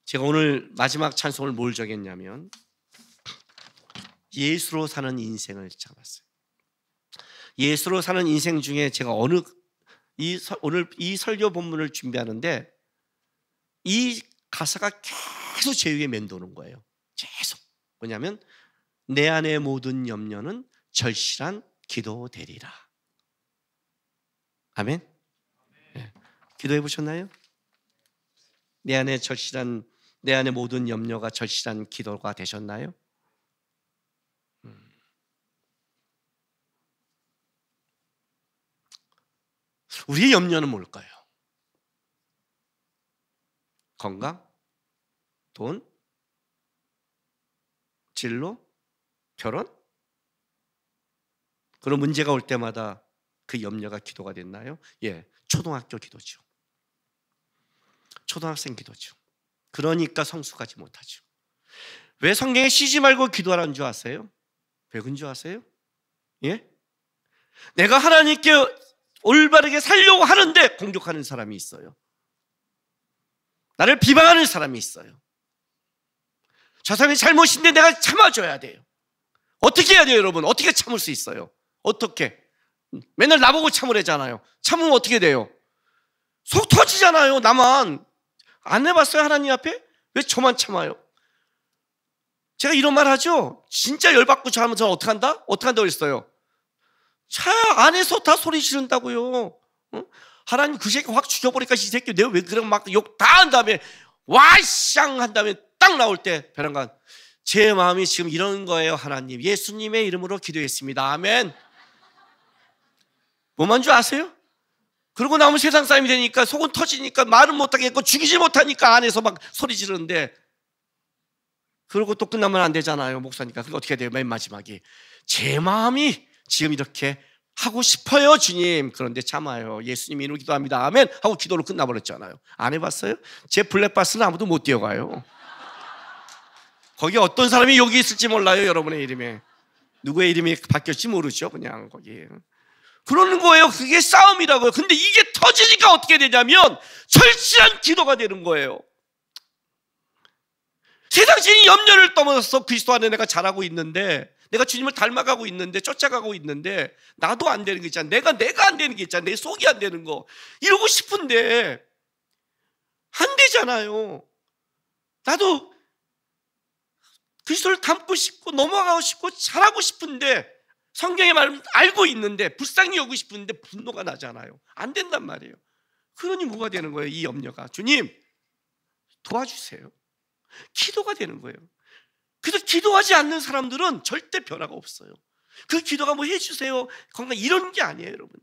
제가 오늘 마지막 찬송을 뭘 정했냐면 예수로 사는 인생을 잡았어요. 예수로 사는 인생 중에 제가 오늘 이 설교 본문을 준비하는데 이 가사가 계속 제 위에 맴도는 거예요. 계속. 뭐냐면 내 안의 모든 염려는 절실한 기도 되리라. 아멘. 네. 기도해 보셨나요? 내 안의 모든 염려가 절실한 기도가 되셨나요? 우리의 염려는 뭘까요? 건강, 돈, 진로, 결혼? 그런 문제가 올 때마다 그 염려가 기도가 됐나요? 예, 초등학교 기도죠. 초등학생 기도죠. 그러니까 성숙하지 못하죠. 왜 성경에 쉬지 말고 기도하라는 줄 아세요? 왜 그런 줄 아세요? 예? 내가 하나님께 올바르게 살려고 하는데 공격하는 사람이 있어요. 나를 비방하는 사람이 있어요. 저 사람이 잘못인데 내가 참아줘야 돼요. 어떻게 해야 돼요, 여러분? 어떻게 참을 수 있어요? 어떻게? 맨날 나보고 참으래잖아요. 참으면 어떻게 돼요? 속 터지잖아요. 나만. 안 해봤어요, 하나님 앞에? 왜 저만 참아요? 제가 이런 말 하죠. 진짜 열받고 잘하면 저는 어떻게 한다? 어떻게 한다고 그랬어요? 차 안에서 다 소리 지른다고요. 하나님 그 새끼 확 죽여버리니까 이 새끼 내가 왜 그런 막 욕 다 한 다음에 와샹 한 다음에 딱 나올 때 베란간 제 마음이 지금 이런 거예요. 하나님 예수님의 이름으로 기도했습니다. 아멘. 뭐만 줄 아세요? 그러고 나면 세상 사람이 되니까 속은 터지니까 말은 못하겠고 죽이지 못하니까 안에서 막 소리 지르는데 그러고 또 끝나면 안 되잖아요. 목사니까. 그게 어떻게 돼요? 맨 마지막에 제 마음이 지금 이렇게 하고 싶어요 주님. 그런데 참아요. 예수님 이름으로 기도합니다. 아멘 하고 기도로 끝나버렸잖아요. 안 해봤어요? 제 블랙박스는 아무도 못 뛰어가요. 거기 어떤 사람이 여기 있을지 몰라요. 여러분의 이름에 누구의 이름이 바뀌었지 모르죠. 그냥 거기 그러는 거예요. 그게 싸움이라고요. 근데 이게 터지니까 어떻게 되냐면 절실한 기도가 되는 거예요. 세상적인 염려를 떠나서 그리스도 안에 내가 자라고 있는데, 내가 주님을 닮아가고 있는데, 쫓아가고 있는데 나도 안 되는 게 있잖아. 내가 안 되는 게 있잖아. 내 속이 안 되는 거. 이러고 싶은데 안 되잖아요. 나도 그리스도를 닮고 싶고 넘어가고 싶고 잘하고 싶은데, 성경의 말을 알고 있는데 불쌍히 여기고 싶은데 분노가 나잖아요. 안 된단 말이에요. 그러니 뭐가 되는 거예요? 이 염려가 주님 도와주세요. 기도가 되는 거예요. 그래서 기도하지 않는 사람들은 절대 변화가 없어요. 그 기도가 뭐 해주세요 건강 이런 게 아니에요. 여러분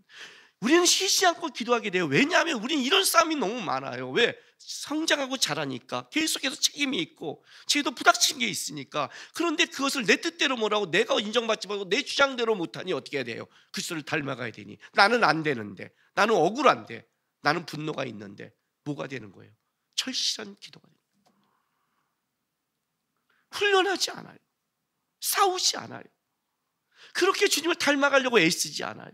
우리는 쉬지 않고 기도하게 돼요. 왜냐하면 우리는 이런 싸움이 너무 많아요. 왜? 성장하고 자라니까 계속해서 책임이 있고 저희도 부닥친 게 있으니까. 그런데 그것을 내 뜻대로 뭐라고 내가 인정받지 못하고 내 주장대로 못하니 어떻게 해야 돼요? 그리스도를 닮아가야 되니 나는 안 되는데, 나는 억울한데, 나는 분노가 있는데 뭐가 되는 거예요? 절실한 기도가 돼요. 훈련하지 않아요. 싸우지 않아요. 그렇게 주님을 닮아가려고 애쓰지 않아요.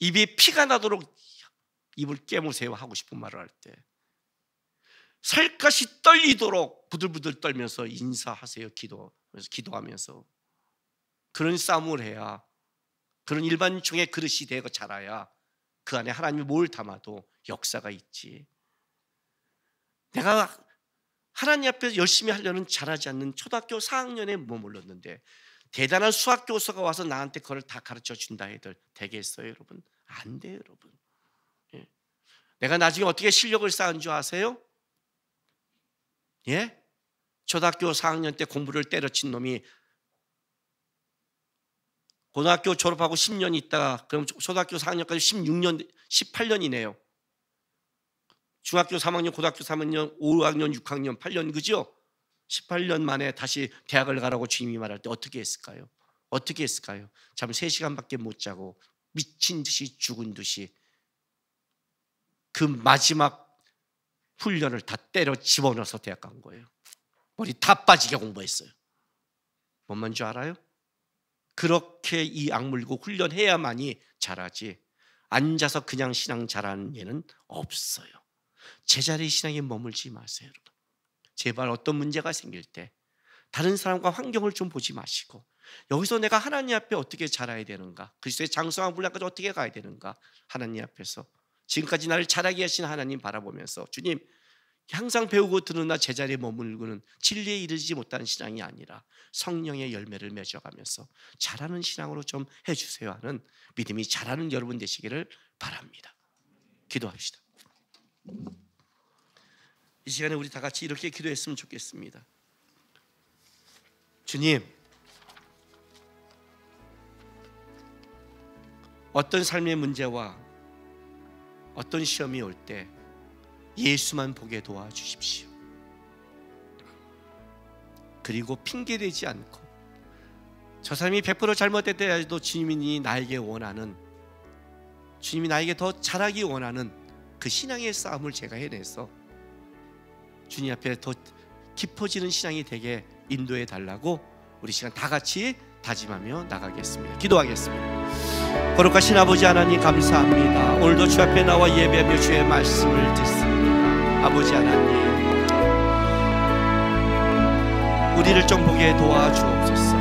입에 피가 나도록 입을 깨무세요 하고 싶은 말을 할 때 살갗이 떨리도록 부들부들 떨면서 인사하세요. 기도하면서 그런 싸움을 해야, 그런 일반충의 그릇이 되고 자라야 그 안에 하나님이 뭘 담아도 역사가 있지. 내가 하나님 앞에서 열심히 하려는 잘하지 않는 초등학교 4학년에 머물렀는데 대단한 수학 교수가 와서 나한테 그걸 다 가르쳐 준다 해도 되겠어요? 여러분 안 돼요. 여러분 예. 내가 나중에 어떻게 실력을 쌓은 줄 아세요? 예? 초등학교 4학년 때 공부를 때려친 놈이 고등학교 졸업하고 10년 있다가, 그럼 초등학교 4학년까지 16년 18년이네요 중학교 3학년, 고등학교 3학년, 5학년, 6학년, 8년 그죠? 18년 만에 다시 대학을 가라고 주님이 말할 때 어떻게 했을까요? 어떻게 했을까요? 잠 3시간밖에 못 자고 미친 듯이 죽은 듯이 그 마지막 훈련을 다 때려 집어넣어서 대학 간 거예요. 머리 다 빠지게 공부했어요. 뭔만 줄 알아요? 그렇게 이 악물고 훈련해야만이 잘하지 앉아서 그냥 신앙 잘하는 예는 없어요. 제자리 신앙에 머물지 마세요. 여러분 제발 어떤 문제가 생길 때 다른 사람과 환경을 좀 보지 마시고 여기서 내가 하나님 앞에 어떻게 자라야 되는가, 그리스도의 장성한 분량까지 어떻게 가야 되는가, 하나님 앞에서 지금까지 나를 자라게 하신 하나님 바라보면서 주님 항상 배우고 들으나 제자리에 머물고는 진리에 이르지 못하는 신앙이 아니라 성령의 열매를 맺어가면서 자라는 신앙으로 좀 해주세요 하는 믿음이 자라는 여러분 되시기를 바랍니다. 기도합시다. 이 시간에 우리 다 같이 이렇게 기도했으면 좋겠습니다. 주님, 어떤 삶의 문제와 어떤 시험이 올 때 예수만 보게 도와주십시오. 그리고 핑계대지 않고 저 사람이 100% 잘못됐다 해도 주님이 나에게 원하는, 주님이 나에게 더 잘하기 원하는 그 신앙의 싸움을 제가 해내서 주님 앞에 더 깊어지는 신앙이 되게 인도해 달라고 우리 시간 다 같이 다짐하며 나가겠습니다. 기도하겠습니다. 거룩하신 아버지 하나님 감사합니다. 오늘도 주 앞에 나와 예배하며 주의 말씀을 듣습니다. 아버지 하나님, 우리를 좀 보게 도와주옵소서.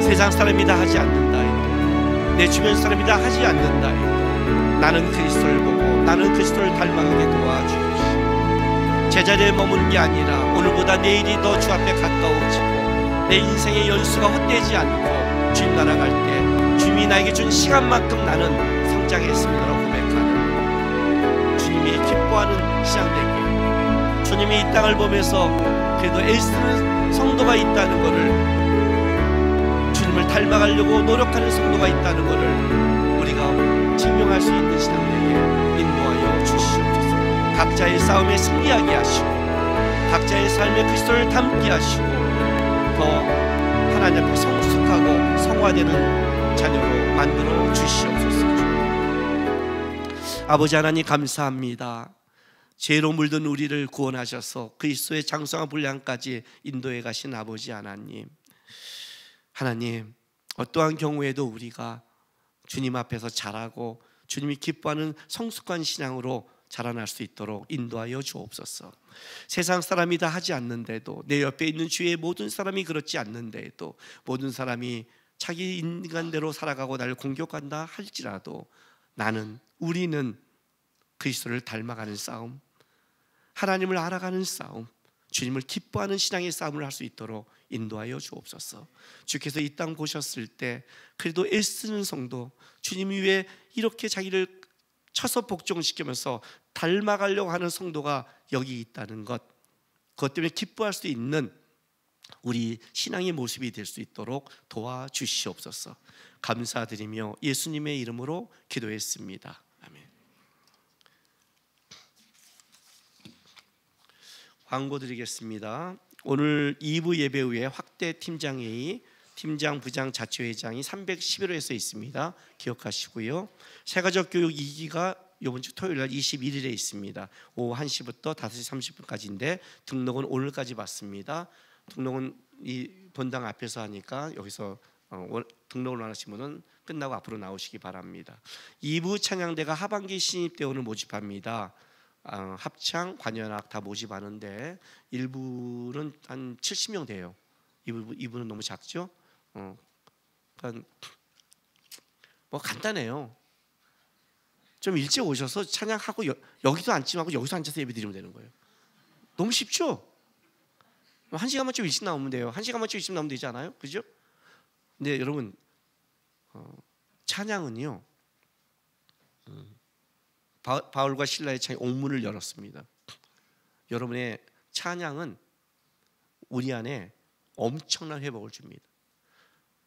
세상 사람이 다 하지 않는다 해도, 내 주변 사람이 다 하지 않는다 해도 나는 그리스도를 보고 나는 그리스도를 닮아가게 도와주십시오. 제자리에 머무는 게 아니라 오늘보다 내일이 더 주 앞에 가까워지고 내 인생의 연수가 헛되지 않고 주님 나라 갈 때 주님이 나에게 준 시간만큼 나는 성장했습니다라고 고백하는 주님이 기뻐하는 신앙 되기를, 주님이 이 땅을 보면서 그래도 애쓰는 성도가 있다는 것을, 주님을 닮아가려고 노력하는 성도가 있다는 것을 우리가 증명할 수 있는 신앙 되게 인도하여 주시옵소서. 각자의 싸움에 승리하게 하시고 각자의 삶에 그리스도를 담게 하시고 더 하나님 앞에 성숙하고 성화되는 자녀로 만들어 주시옵소서. 아버지 하나님 감사합니다. 죄로 물든 우리를 구원하셔서 그리스도의 장성한 분량까지 인도해 가신 아버지 하나님, 하나님 어떠한 경우에도 우리가 주님 앞에서 자라고 주님이 기뻐하는 성숙한 신앙으로 자라날 수 있도록 인도하여 주옵소서. 세상 사람이 다 하지 않는데도, 내 옆에 있는 주위의 모든 사람이 그렇지 않는데도, 모든 사람이 자기 인간대로 살아가고 나를 공격한다 할지라도 우리는 그리스도를 닮아가는 싸움, 하나님을 알아가는 싸움, 주님을 기뻐하는 신앙의 싸움을 할 수 있도록 인도하여 주옵소서. 주께서 이 땅 보셨을 때 그래도 애쓰는 성도, 주님 위에 이렇게 자기를 쳐서 복종시키면서 닮아가려고 하는 성도가 여기 있다는 것, 그것 때문에 기뻐할 수 있는 우리 신앙의 모습이 될 수 있도록 도와주시옵소서. 감사드리며 예수님의 이름으로 기도했습니다. 아멘. 광고 드리겠습니다. 오늘 2부 예배 후에 확대 팀장회의, 팀장, 부장, 자치회장이 311호에서 있습니다. 기억하시고요. 새가족 교육 2기가 이번 주 토요일 날 21일에 있습니다. 오후 1시부터 5시 30분까지인데 등록은 오늘까지 받습니다. 등록은 이 본당 앞에서 하니까 여기서 등록을 안 하신 분은 끝나고 앞으로 나오시기 바랍니다. 2부 찬양대가 하반기 신입대 오늘 모집합니다. 합창, 관현악 다 모집하는데 1부는 한 70명 돼요. 2부는 너무 작죠? 그러니까 뭐 간단해요. 좀 일찍 오셔서 찬양하고 여기도 앉지 말고 여기서 앉아서 예배 드리면 되는 거예요. 너무 쉽죠? 1시간만 좀 일찍 나오면 돼요. 1시간만 좀 일찍 나오면 되지 않아요? 그죠? 근데 여러분 찬양은요, 바울과 실라의 찬양 옥문을 열었습니다. 여러분의 찬양은 우리 안에 엄청난 회복을 줍니다.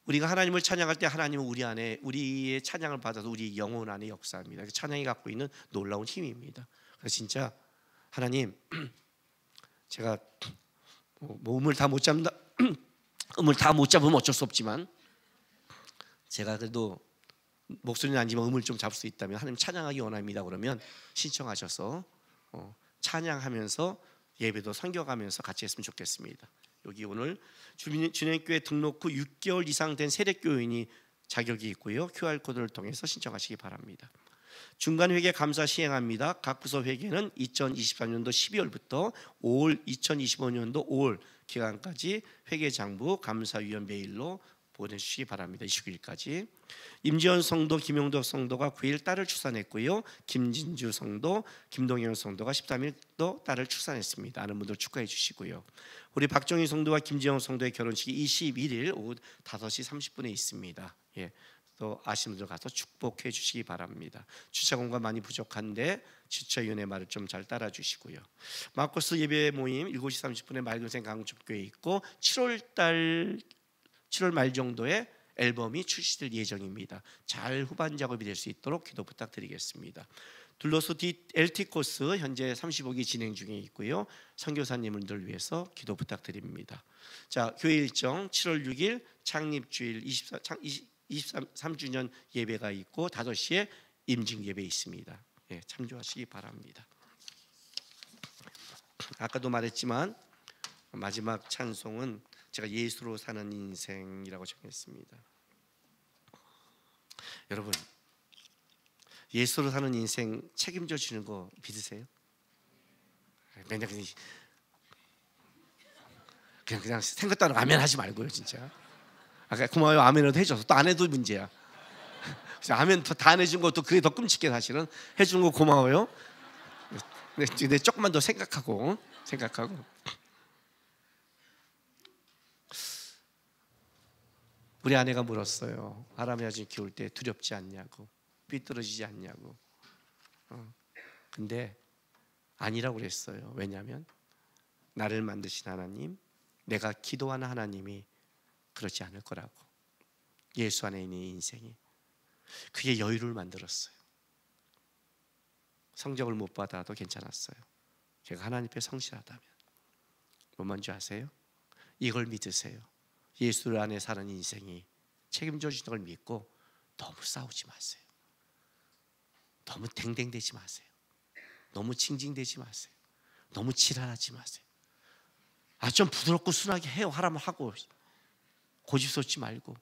우리가 하나님을 찬양할 때 하나님은 우리 안에 우리의 찬양을 받아서 우리 영혼 안에 역사합니다. 찬양이 갖고 있는 놀라운 힘입니다. 그래서 진짜 하나님, 제가 뭐 음을 다 못 잡는다, 음을 다 못 잡으면 어쩔 수 없지만 제가 그래도 목소리는 아니지만 음을 좀 잡을 수 있다면 하나님 찬양하기 원합니다. 그러면 신청하셔서 찬양하면서 예배도 섬겨가면서 같이 했으면 좋겠습니다. 여기 오늘 주님교회 등록 후 6개월 이상 된 세례교인이 자격이 있고요. QR코드를 통해서 신청하시기 바랍니다. 중간회계 감사 시행합니다. 각 부서 회계는 2023년도 12월부터 5월 2025년도 5월 기간까지 회계장부 감사위원 메일로 보내주시기 바랍니다. 29일까지. 임지원 성도, 김용덕 성도가 9일 딸을 출산했고요. 김진주 성도, 김동영 성도가 13일 또 딸을 출산했습니다. 아는 분들 축하해 주시고요. 우리 박정희 성도와 김지영 성도의 결혼식이 21일 오후 5시 30분에 있습니다. 예, 또 아시는 분들 가서 축복해 주시기 바랍니다. 주차 공간 많이 부족한데 주차위원회 말을 좀 잘 따라 주시고요. 마코스 예배 모임 7시 30분에 맑은생 강축교회 있고 7월 말 정도에 앨범이 출시될 예정입니다. 잘 후반 작업이 될 수 있도록 기도 부탁드리겠습니다. 둘러스 LT 코스 현재 35기 진행 중에 있고요. 선교사님들 위해서 기도 부탁드립니다. 자, 교회 일정 7월 6일 창립주일 23주년 예배가 있고 5시에 임직 예배 있습니다. 예, 참조하시기 바랍니다. 아까도 말했지만 마지막 찬송은 제가 예수로 사는 인생이라고 정했습니다. 여러분, 예수로 사는 인생 책임져 주는 거 믿으세요? 맨날 그냥 생각도 안 하고 아멘 하지 말고요, 진짜. 아까 고마워요 아멘으로 해줘서 또 안 해도 문제야. 아멘 다 안 해준 것도 그게 더 끔찍해. 사실은 해주는 거 고마워요. 근데 조금만 더 생각하고 우리 아내가 물었어요. 할아버지 아버지 키울 때 두렵지 않냐고, 삐뚤어지지 않냐고. 근데 아니라고 그랬어요. 왜냐하면 나를 만드신 하나님, 내가 기도하는 하나님이 그렇지 않을 거라고. 예수 안에 있는 인생이 그게 여유를 만들었어요. 성적을 못 받아도 괜찮았어요. 제가 하나님 앞에 성실하다면. 뭐 뭔지 아세요? 이걸 믿으세요. 예수 안에 사는 인생이 책임져 주는 걸 믿고 너무 싸우지 마세요. 너무 댕댕대지 마세요. 너무 징징대지 마세요. 너무 지랄하지 마세요. 좀 부드럽고 순하게 해요. 하라면 하고 고집 쏟지 말고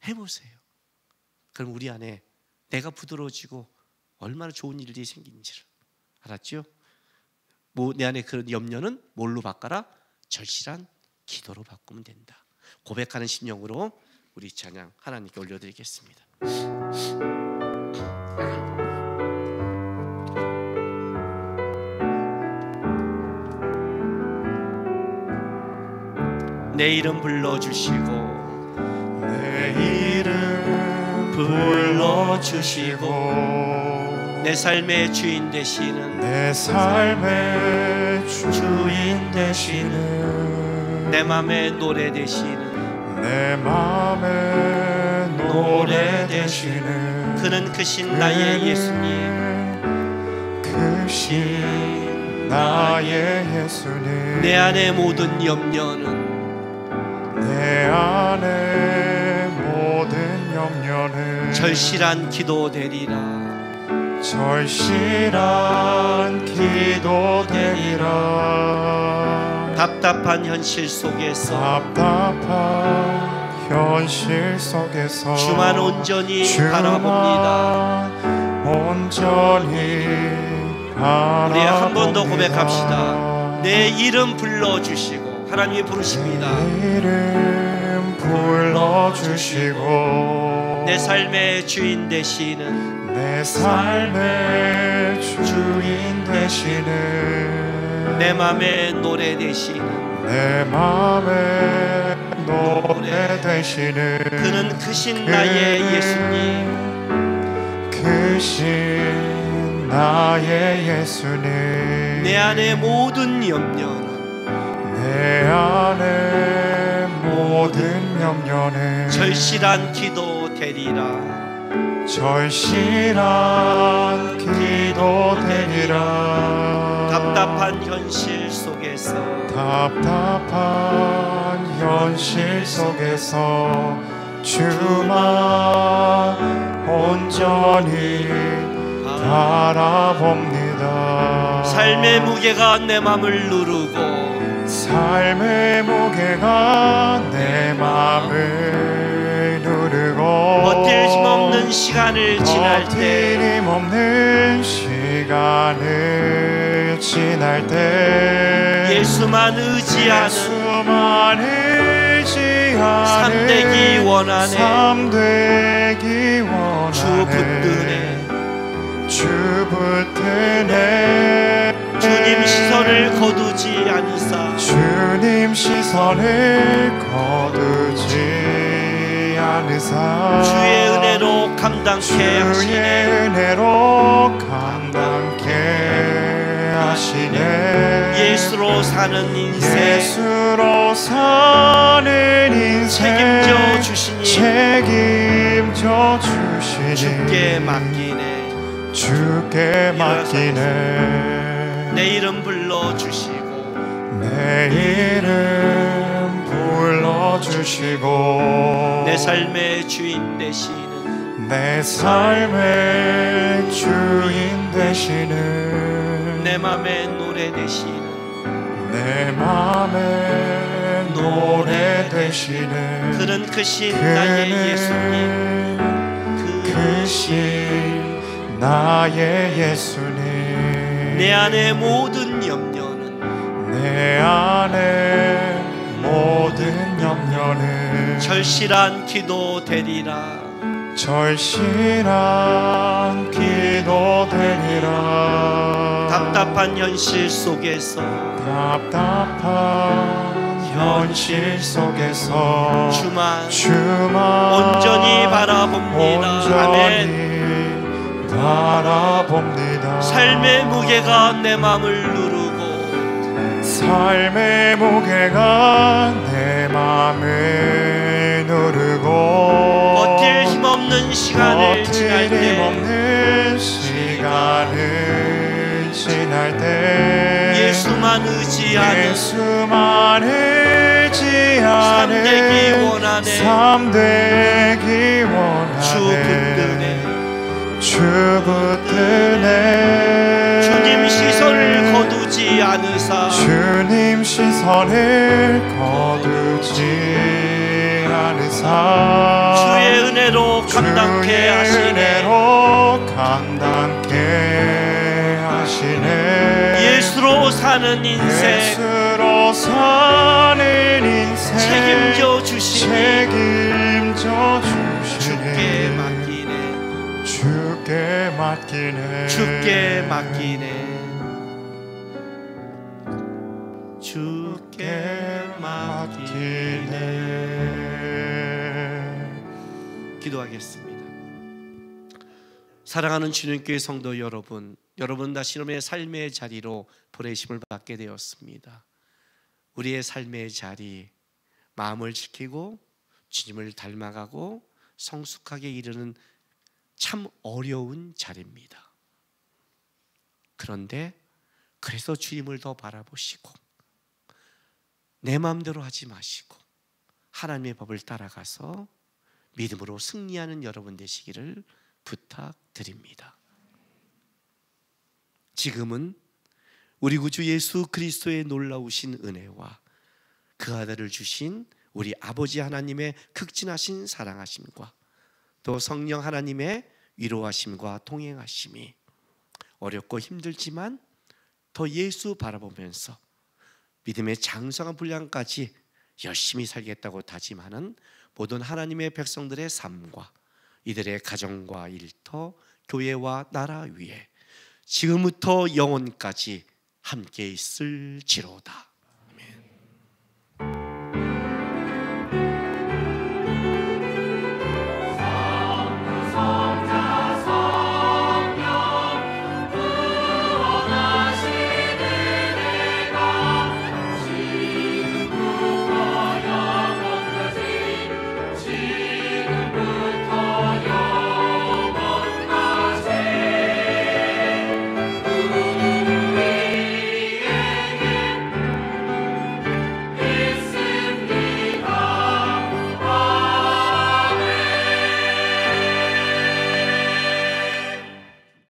해보세요. 그럼 우리 안에 내가 부드러워지고 얼마나 좋은 일들이 생기는지를 알았죠? 내 안에 그런 염려는 뭘로 바꿔라? 절실한 기도로 바꾸면 된다. 고백하는 심령으로 우리 찬양 하나님께 올려드리겠습니다. 내 이름 불러주시고 내 이름 불러주시고 내 삶의 주인 되시는 내 삶의 주인 되시는 내 맘의 노래 되시는 내 맘의 노래 되시는 그는 크신 나의 예수님, 크신 나의 예수님, 내 안의 모든 염려는 내 안의 모든 염려는 절실한 기도 되리라. 절실한 기도 되리라. 답답한 현실 속에서 답답한 현실 속에서 주만 온전히 주만 바라봅니다. 온전히 바라봅니다. 우리 한 번 더 고백합시다. 내 이름 불러주시고 하나님이 부르십니다. 내 이름 불러주시고 내 삶의 주인 되시는 내 삶의 주인 되시는 내 맘의 노래 되시는 내 맘의 노래 되시는 그는 크신 나의 예수님, 크신 나의 예수님, 내 안의 모든 염려는 내 안의 모든 염려는 절실한 기도 되리라. 절실한 기도 되리라. 답답한 현실 속에서 답답한 현실 속에서 주만 온전히 바라봅니다. 삶의 무게가 내 맘을 누르고 삶의 무게가 내 맘을 누르고 버틸 힘 없는 시간을 지날 때 버틸 힘 없는 시간을 지날 때 예수만 의지하는 삼되기 원하네. 주 붙드네 주님 시선을 거두지 않으사 주님 시선을 거두지 않으사 주의 은혜로 감당케 하시네. 은혜로 감당케 하시네. 예수로 사는 인생 예수로 사는 인생 책임져 주시니 책임져 주시니 주께 맡기네. 주께 맡기네. 내 이름 불러주시고 내 이름 불러주시고 내 삶의 주인 되시는 내 삶의 주인 되시는 내 맘의 노래 되시는 내 맘의 노래 되시는 그는 크신 나의 예수님, 크신 나의 예수님, 내 안의 모든 염려는 내 안의 모든 염려는 절실한 기도 되리라. 절실한 기도 되리라. 답답한 현실 속에서 답답한 현실 속에서 주만 주만 온전히 바라봅니다. 아멘. 온전히 바라봅니다. 삶의 무게가 내 마음을 누르고 삶의 무게가 내 맘을 누르고 버틸 힘없는 시간을 지날 버틸 때 힘없는 시간을 지날 때 예수만 의지하는 예수만 의지하는 삶되기 원하네. 삶되기 원하네. 주 붙드네. 주 붙드네. 주님 시선을 거두지 않으사 주님 시선을 거두지 않으사 주의 은혜로 감당케 주의 하시네. 은혜로 감당케 하시네. 예수로 사는 인생 예수로 사는 인생 책임져 주시니 책임져 주께 주시네. 맡기네. 주께 맡기네. 주께 맡기네. 주께 맡기네. 기도하겠습니다. 사랑하는 주님교회 성도 여러분, 여러분 다시놈의 삶의 자리로 보내심을 받게 되었습니다. 우리의 삶의 자리, 마음을 지키고 주님을 닮아가고 성숙하게 이르는 참 어려운 자리입니다. 그런데 그래서 주님을 더 바라보시고 내 마음대로 하지 마시고 하나님의 법을 따라가서 믿음으로 승리하는 여러분 되시기를 부탁드립니다. 지금은 우리 구주 예수 그리스도의 놀라우신 은혜와 그 아들을 주신 우리 아버지 하나님의 극진하신 사랑하심과 또 성령 하나님의 위로하심과 동행하심이 어렵고 힘들지만 더 예수 바라보면서 믿음의 장성한 분량까지 열심히 살겠다고 다짐하는 모든 하나님의 백성들의 삶과 이들의 가정과 일터, 교회와 나라 위에 지금부터 영원까지 함께 있을지로다.